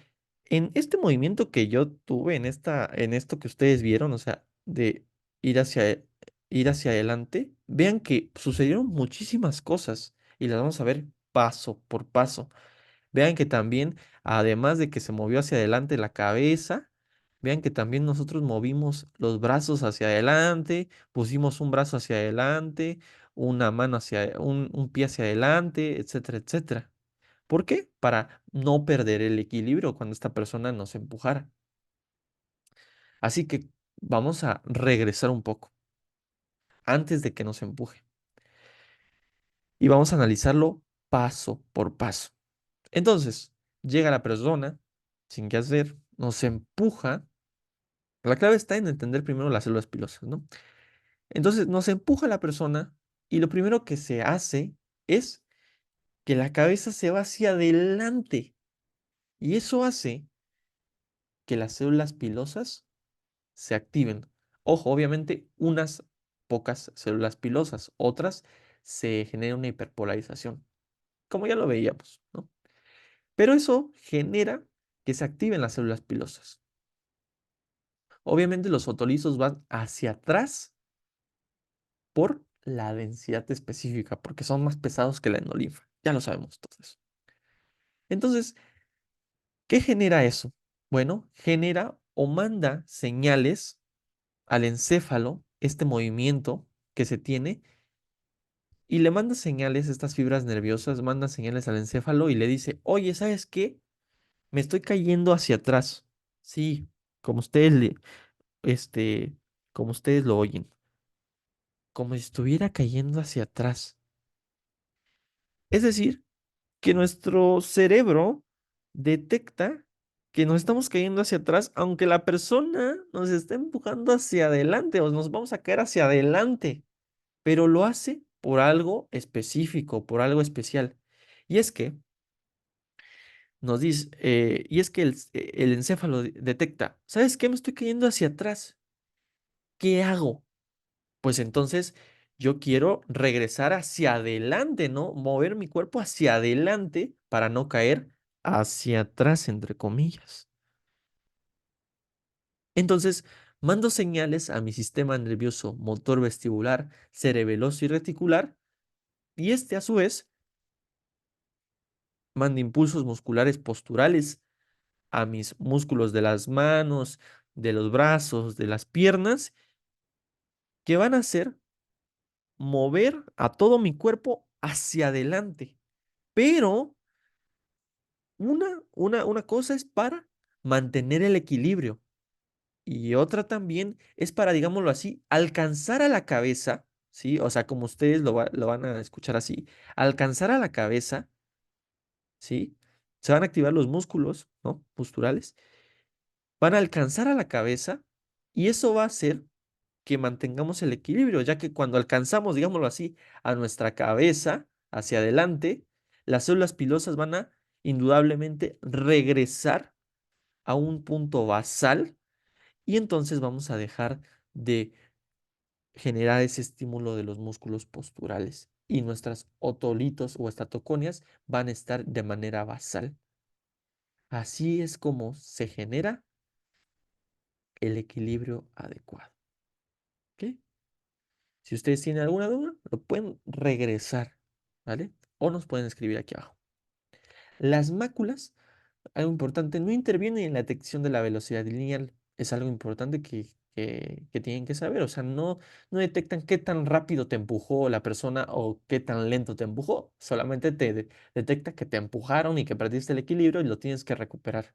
en este movimiento que yo tuve, en esto que ustedes vieron, o sea, de ir hacia, ir hacia adelante, vean que sucedieron muchísimas cosas y las vamos a ver paso por paso. Vean que también, además de que se movió hacia adelante la cabeza, vean que también nosotros movimos los brazos hacia adelante, pusimos un brazo hacia adelante, una mano hacia, un pie hacia adelante, etcétera, etcétera. ¿Por qué? Para no perder el equilibrio cuando esta persona nos empujara. Así que vamos a regresar un poco antes de que nos empuje y vamos a analizarlo paso por paso. Entonces, llega la persona sin qué hacer, nos empuja. La clave está en entender primero las células pilosas, ¿no? Entonces, nos empuja la persona Y lo primero que se hace es que la cabeza se va hacia adelante. Y eso hace que las células pilosas se activen. Ojo, obviamente unas pocas células pilosas, otras se genera una hiperpolarización, como ya lo veíamos, ¿no? Pero eso genera que se activen las células pilosas. Obviamente los fotolizos van hacia atrás por la densidad específica, porque son más pesados que la endolinfa. Ya lo sabemos todos. Entonces, ¿qué genera eso? Bueno, genera o manda señales al encéfalo, este movimiento que se tiene, y le manda señales, estas fibras nerviosas mandan señales al encéfalo y le dice, oye, ¿sabes qué? Me estoy cayendo hacia atrás. Sí, como ustedes este, como ustedes lo oyen, como si estuviera cayendo hacia atrás. Es decir, que nuestro cerebro detecta que nos estamos cayendo hacia atrás, aunque la persona nos está empujando hacia adelante o nos vamos a caer hacia adelante, pero lo hace por algo específico, por algo especial. Y es que nos dice, y es que el encéfalo detecta, ¿sabes qué? Me estoy cayendo hacia atrás. ¿Qué hago? Pues entonces yo quiero regresar hacia adelante, ¿no? Mover mi cuerpo hacia adelante para no caer hacia atrás, entre comillas. Entonces, mando señales a mi sistema nervioso motor vestibular, cerebeloso y reticular, y este a su vez manda impulsos musculares posturales a mis músculos de las manos, de los brazos, de las piernas, que van a hacer mover a todo mi cuerpo hacia adelante. Pero una cosa es para mantener el equilibrio y otra también es para, digámoslo así, alcanzar a la cabeza, ¿sí? O sea, como ustedes lo van a escuchar así, alcanzar a la cabeza, ¿sí? Se van a activar los músculos, ¿no? Posturales, van a alcanzar a la cabeza y eso va a hacer que mantengamos el equilibrio, ya que cuando alcanzamos, digámoslo así, a nuestra cabeza hacia adelante, las células pilosas van a indudablemente regresar a un punto basal y entonces vamos a dejar de generar ese estímulo de los músculos posturales y nuestras otolitos o estatoconias van a estar de manera basal. Así es como se genera el equilibrio adecuado. ¿Ok? Si ustedes tienen alguna duda, lo pueden regresar, ¿vale? O nos pueden escribir aquí abajo. Las máculas, algo importante, no intervienen en la detección de la velocidad lineal. Es algo importante que tienen que saber. O sea, no detectan qué tan rápido te empujó la persona o qué tan lento te empujó. Solamente detecta que te empujaron y que perdiste el equilibrio y lo tienes que recuperar.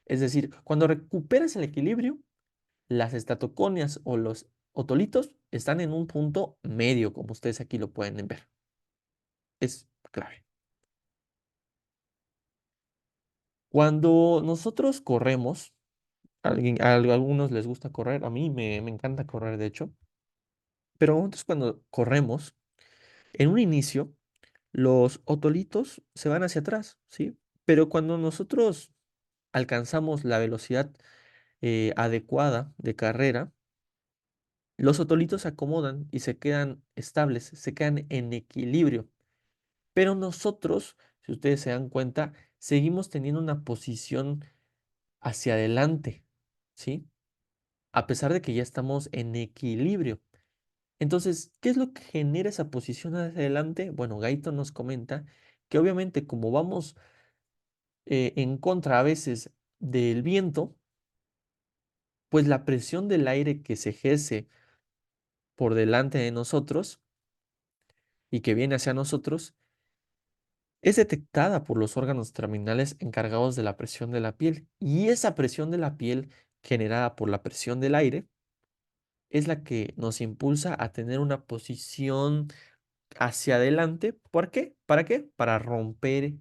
Es decir, cuando recuperas el equilibrio, las estatoconias o los otolitos están en un punto medio, como ustedes aquí lo pueden ver. Es clave. Cuando nosotros corremos, a algunos les gusta correr, a mí me encanta correr, de hecho, pero nosotros cuando corremos, en un inicio, los otolitos se van hacia atrás, ¿sí? Pero cuando nosotros alcanzamos la velocidad adecuada de carrera, los otolitos se acomodan y se quedan estables, se quedan en equilibrio. Pero nosotros, si ustedes se dan cuenta, seguimos teniendo una posición hacia adelante, ¿sí? A pesar de que ya estamos en equilibrio. Entonces, ¿qué es lo que genera esa posición hacia adelante? Bueno, Gaito nos comenta que obviamente como vamos en contra a veces del viento, pues la presión del aire que se ejerce por delante de nosotros y que viene hacia nosotros es detectada por los órganos terminales encargados de la presión de la piel. Y esa presión de la piel generada por la presión del aire es la que nos impulsa a tener una posición hacia adelante. ¿Por qué? ¿Para qué? Para romper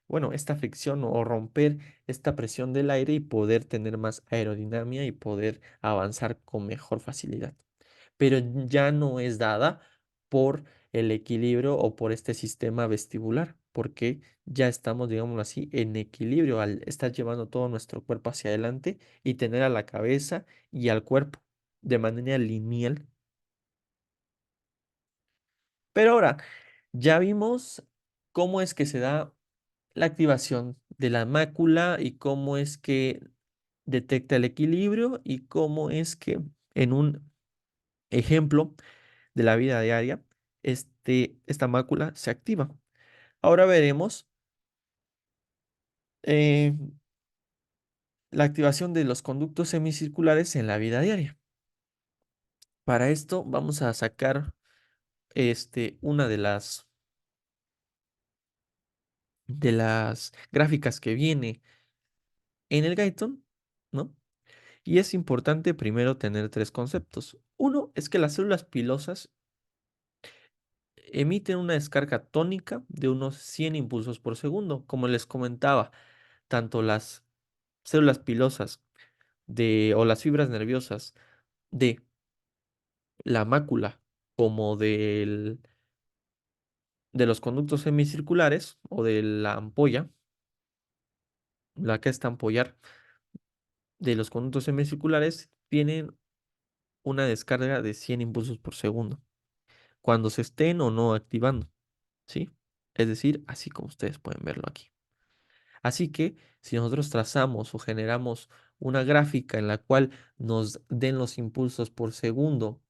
bueno, esta fricción o romper esta presión del aire y poder tener más aerodinámica y poder avanzar con mejor facilidad. Pero ya no es dada por el equilibrio o por este sistema vestibular, porque ya estamos, digámoslo así, en equilibrio al estar llevando todo nuestro cuerpo hacia adelante y tener a la cabeza y al cuerpo de manera lineal. Pero ahora, ya vimos cómo es que se da la activación de la mácula y cómo es que detecta el equilibrio y cómo es que en un ejemplo de la vida diaria, esta mácula se activa. Ahora veremos eh, la activación de los conductos semicirculares en la vida diaria. Para esto vamos a sacar una de las gráficas que viene en el Gaiton, ¿no? Y es importante primero tener tres conceptos. Uno es que las células pilosas emiten una descarga tónica de unos 100 impulsos por segundo. Como les comentaba, tanto las células pilosas o las fibras nerviosas de la mácula como de los conductos semicirculares o de la ampolla, la que está ampollar, de los conductos semicirculares tienen una descarga de 100 impulsos por segundo cuando se estén o no activando, ¿sí? Es decir, así como ustedes pueden verlo aquí. Así que si nosotros trazamos o generamos una gráfica en la cual nos den los impulsos por segundo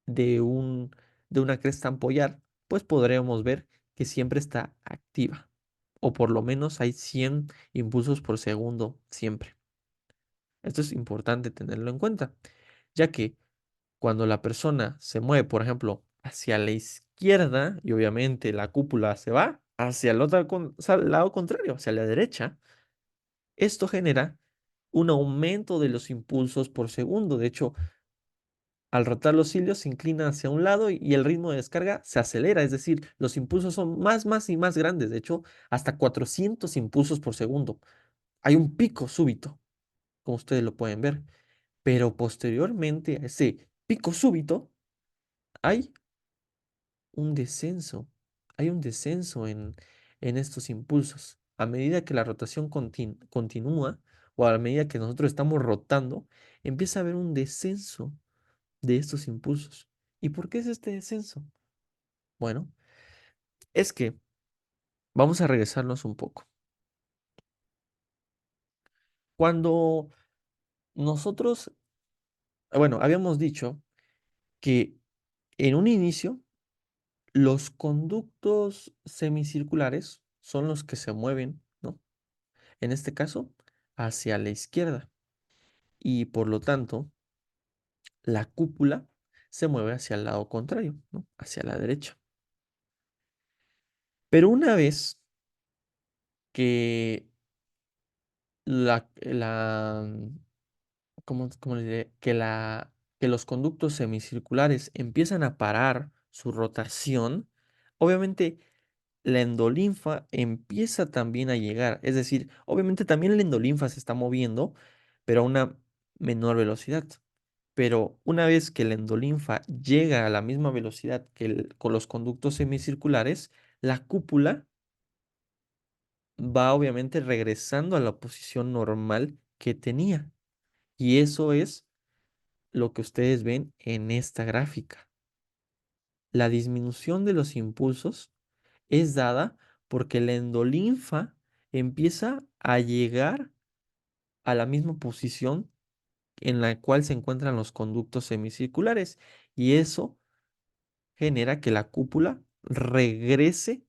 de un, de una cresta ampollar, pues podremos ver que siempre está activa, o por lo menos hay 100 impulsos por segundo siempre. Esto es importante tenerlo en cuenta, ya que cuando la persona se mueve, por ejemplo, hacia la izquierda, y obviamente la cúpula se va hacia el otro o sea, al lado contrario, hacia la derecha, esto genera un aumento de los impulsos por segundo. De hecho, al rotar los cilios se inclina hacia un lado y el ritmo de descarga se acelera, es decir, los impulsos son más y más grandes, de hecho, hasta 400 impulsos por segundo. Hay un pico súbito, como ustedes lo pueden ver, pero posteriormente a ese pico súbito hay un descenso, hay un descenso en estos impulsos. A medida que la rotación continúa o a medida que nosotros estamos rotando, empieza a haber un descenso de estos impulsos. ¿Y por qué es este descenso? Bueno, es que vamos a regresarnos un poco. Cuando nosotros, bueno, habíamos dicho que en un inicio los conductos semicirculares son los que se mueven, ¿no? En este caso, hacia la izquierda. Y por lo tanto, la cúpula se mueve hacia el lado contrario, ¿no? Hacia la derecha. Pero una vez que la ¿cómo le diré? Que los conductos semicirculares empiezan a parar su rotación, obviamente la endolinfa empieza también a llegar. Es decir, obviamente también la endolinfa se está moviendo, pero a una menor velocidad. Pero una vez que la endolinfa llega a la misma velocidad que con los conductos semicirculares, la cúpula va obviamente regresando a la posición normal que tenía. Y eso es lo que ustedes ven en esta gráfica. La disminución de los impulsos es dada porque la endolinfa empieza a llegar a la misma posición en la cual se encuentran los conductos semicirculares y eso genera que la cúpula regrese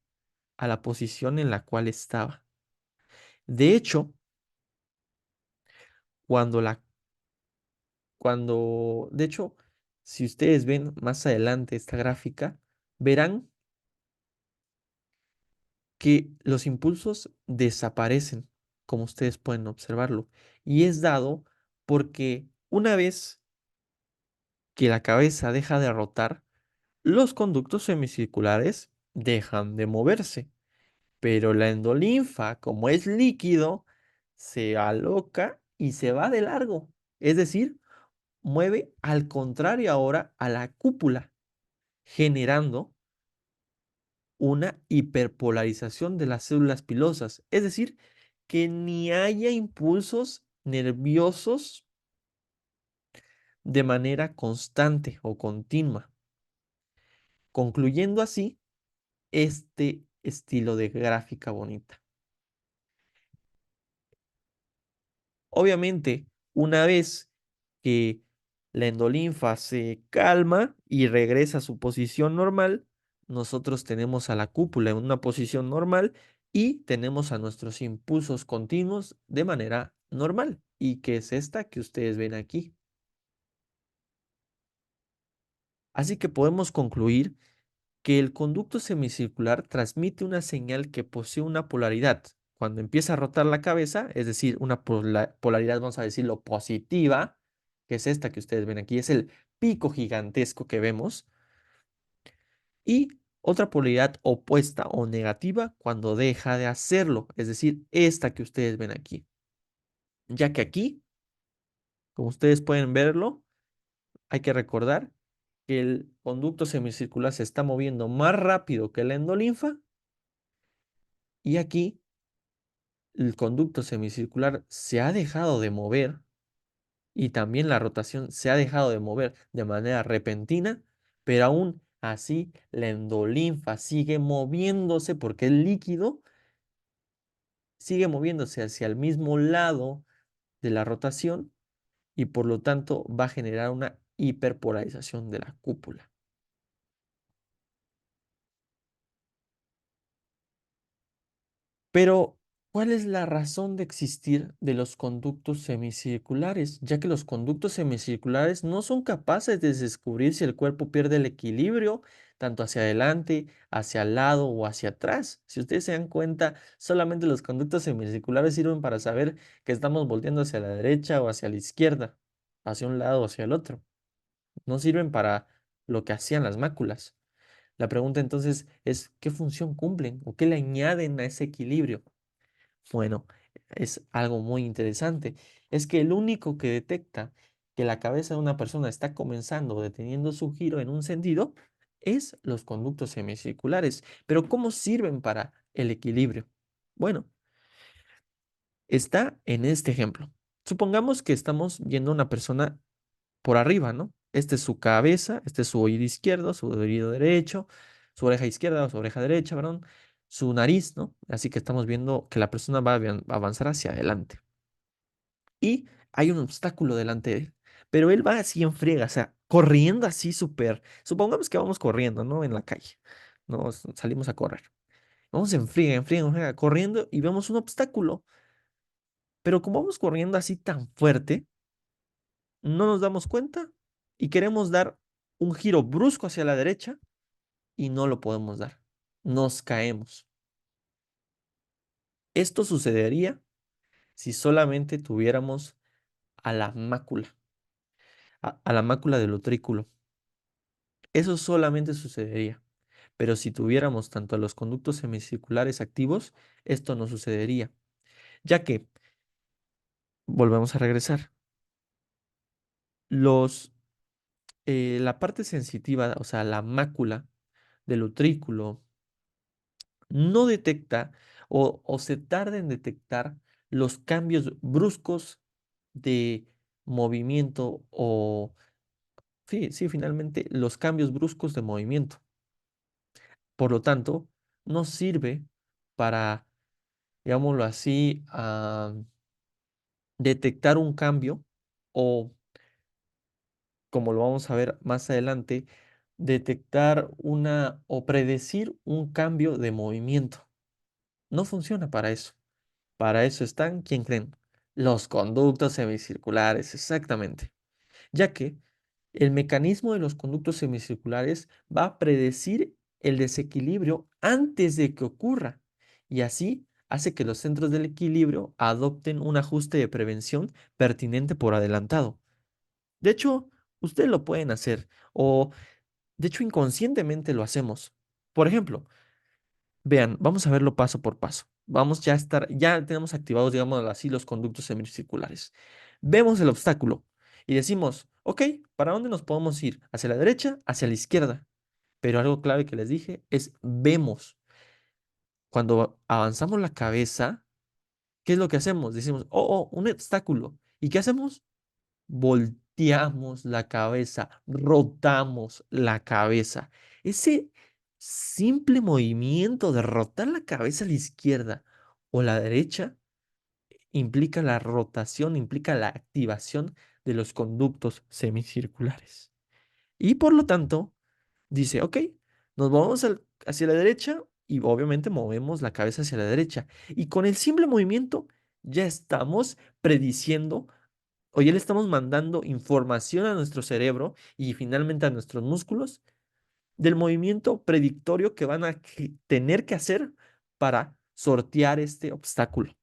a la posición en la cual estaba. De hecho, cuando la de hecho, si ustedes ven más adelante esta gráfica, verán que los impulsos desaparecen, como ustedes pueden observarlo, y es dado porque una vez que la cabeza deja de rotar, los conductos semicirculares dejan de moverse, pero la endolinfa, como es líquido, se aloca y se va de largo, es decir, mueve al contrario ahora a la cúpula, generando una hiperpolarización de las células pilosas, es decir, que ni haya impulsos nerviosos de manera constante o continua, concluyendo así este estilo de gráfica bonita. Obviamente, una vez que la endolinfa se calma y regresa a su posición normal, nosotros tenemos a la cúpula en una posición normal y tenemos a nuestros impulsos continuos de manera normal, y que es esta que ustedes ven aquí. Así que podemos concluir que el conducto semicircular transmite una señal que posee una polaridad. Cuando empieza a rotar la cabeza, es decir, una polaridad, vamos a decirlo, positiva, que es esta que ustedes ven aquí, es el pico gigantesco que vemos, y otra polaridad opuesta o negativa cuando deja de hacerlo, es decir, esta que ustedes ven aquí. Ya que aquí, como ustedes pueden verlo, hay que recordar que el conducto semicircular se está moviendo más rápido que la endolinfa, y aquí el conducto semicircular se ha dejado de mover y también la rotación se ha dejado de mover de manera repentina, pero aún así la endolinfa sigue moviéndose porque el líquido sigue moviéndose hacia el mismo lado de la rotación, y por lo tanto va a generar una hiperpolarización de la cúpula. Pero, ¿cuál es la razón de existir de los conductos semicirculares? Ya que los conductos semicirculares no son capaces de descubrir si el cuerpo pierde el equilibrio, tanto hacia adelante, hacia el lado o hacia atrás. Si ustedes se dan cuenta, solamente los conductos semicirculares sirven para saber que estamos volteando hacia la derecha o hacia la izquierda, hacia un lado o hacia el otro. No sirven para lo que hacían las máculas. La pregunta entonces es, ¿qué función cumplen o qué le añaden a ese equilibrio? Bueno, es algo muy interesante. Es que el único que detecta que la cabeza de una persona está comenzando o deteniendo su giro en un sentido es los conductos semicirculares. Pero ¿cómo sirven para el equilibrio? Bueno, está en este ejemplo. Supongamos que estamos viendo a una persona por arriba, ¿no? Este es su cabeza, este es su oído izquierdo, su oído derecho, su oreja izquierda o su oreja derecha, perdón, su nariz, ¿no? Así que estamos viendo que la persona va a avanzar hacia adelante. Y hay un obstáculo delante de él, pero él va así en friega, o sea, corriendo así súper. Supongamos que vamos corriendo, ¿no? En la calle, ¿no? Salimos a correr. Vamos en friega, corriendo y vemos un obstáculo. Pero como vamos corriendo así tan fuerte, no nos damos cuenta y queremos dar un giro brusco hacia la derecha y no lo podemos dar. Nos caemos. Esto sucedería si solamente tuviéramos a la mácula, a la mácula del utrículo. Eso solamente sucedería. Pero si tuviéramos tanto a los conductos semicirculares activos, esto no sucedería, ya que, volvemos a regresar, los, la parte sensitiva, o sea, la mácula del utrículo, no detecta o se tarda en detectar los cambios bruscos de movimiento o, sí, sí, finalmente, los cambios bruscos de movimiento. Por lo tanto, no sirve para, digámoslo así, detectar un cambio o, como lo vamos a ver más adelante, detectar una o predecir un cambio de movimiento. No funciona para eso. Para eso están, ¿quién creen? Los conductos semicirculares, exactamente. Ya que el mecanismo de los conductos semicirculares va a predecir el desequilibrio antes de que ocurra, y así hace que los centros del equilibrio adopten un ajuste de prevención pertinente por adelantado. De hecho, ustedes lo pueden hacer, o de hecho inconscientemente lo hacemos. Por ejemplo, vean, vamos a verlo paso por paso. Vamos ya a estar, ya tenemos activados, digamos así, los conductos semicirculares. Vemos el obstáculo y decimos, ok, ¿para dónde nos podemos ir? ¿Hacia la derecha? ¿Hacia la izquierda? Pero algo clave que les dije es vemos. Cuando avanzamos la cabeza, ¿qué es lo que hacemos? Decimos, oh, un obstáculo. ¿Y qué hacemos? Volteamos la cabeza, rotamos la cabeza. Ese simple movimiento de rotar la cabeza a la izquierda o la derecha implica la rotación, implica la activación de los conductos semicirculares. Y por lo tanto, dice, ok, nos movemos hacia la derecha y obviamente movemos la cabeza hacia la derecha. Y con el simple movimiento ya estamos prediciendo o ya le estamos mandando información a nuestro cerebro y finalmente a nuestros músculos del movimiento predictorio que van a tener que hacer para sortear este obstáculo.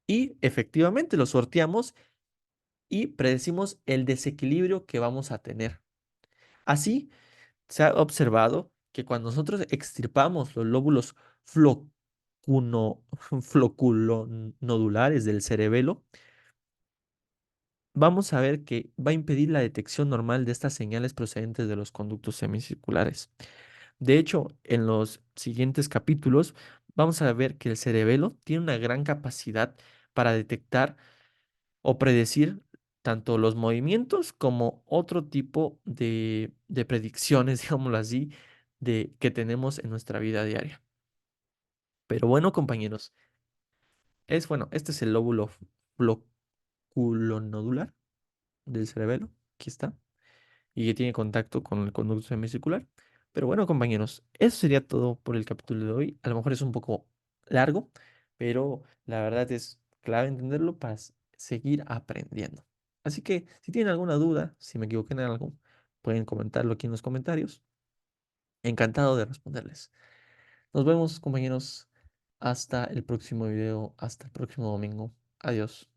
Y efectivamente lo sorteamos y predecimos el desequilibrio que vamos a tener. Así, se ha observado que cuando nosotros extirpamos los lóbulos flocuno- floculonodulares del cerebelo, vamos a ver que va a impedir la detección normal de estas señales procedentes de los conductos semicirculares. De hecho, en los siguientes capítulos vamos a ver que el cerebelo tiene una gran capacidad para detectar o predecir tanto los movimientos como otro tipo de predicciones, digámoslo así, que tenemos en nuestra vida diaria. Pero bueno, compañeros, este es el lóbulo floculonodular del cerebelo, aquí está, y que tiene contacto con el conducto semicircular. Pero bueno, compañeros, eso sería todo por el capítulo de hoy. A lo mejor es un poco largo, pero la verdad es clave entenderlo para seguir aprendiendo. Así que si tienen alguna duda, si me equivoqué en algo, pueden comentarlo aquí en los comentarios. Encantado de responderles. Nos vemos, compañeros. Hasta el próximo video, hasta el próximo domingo. Adiós.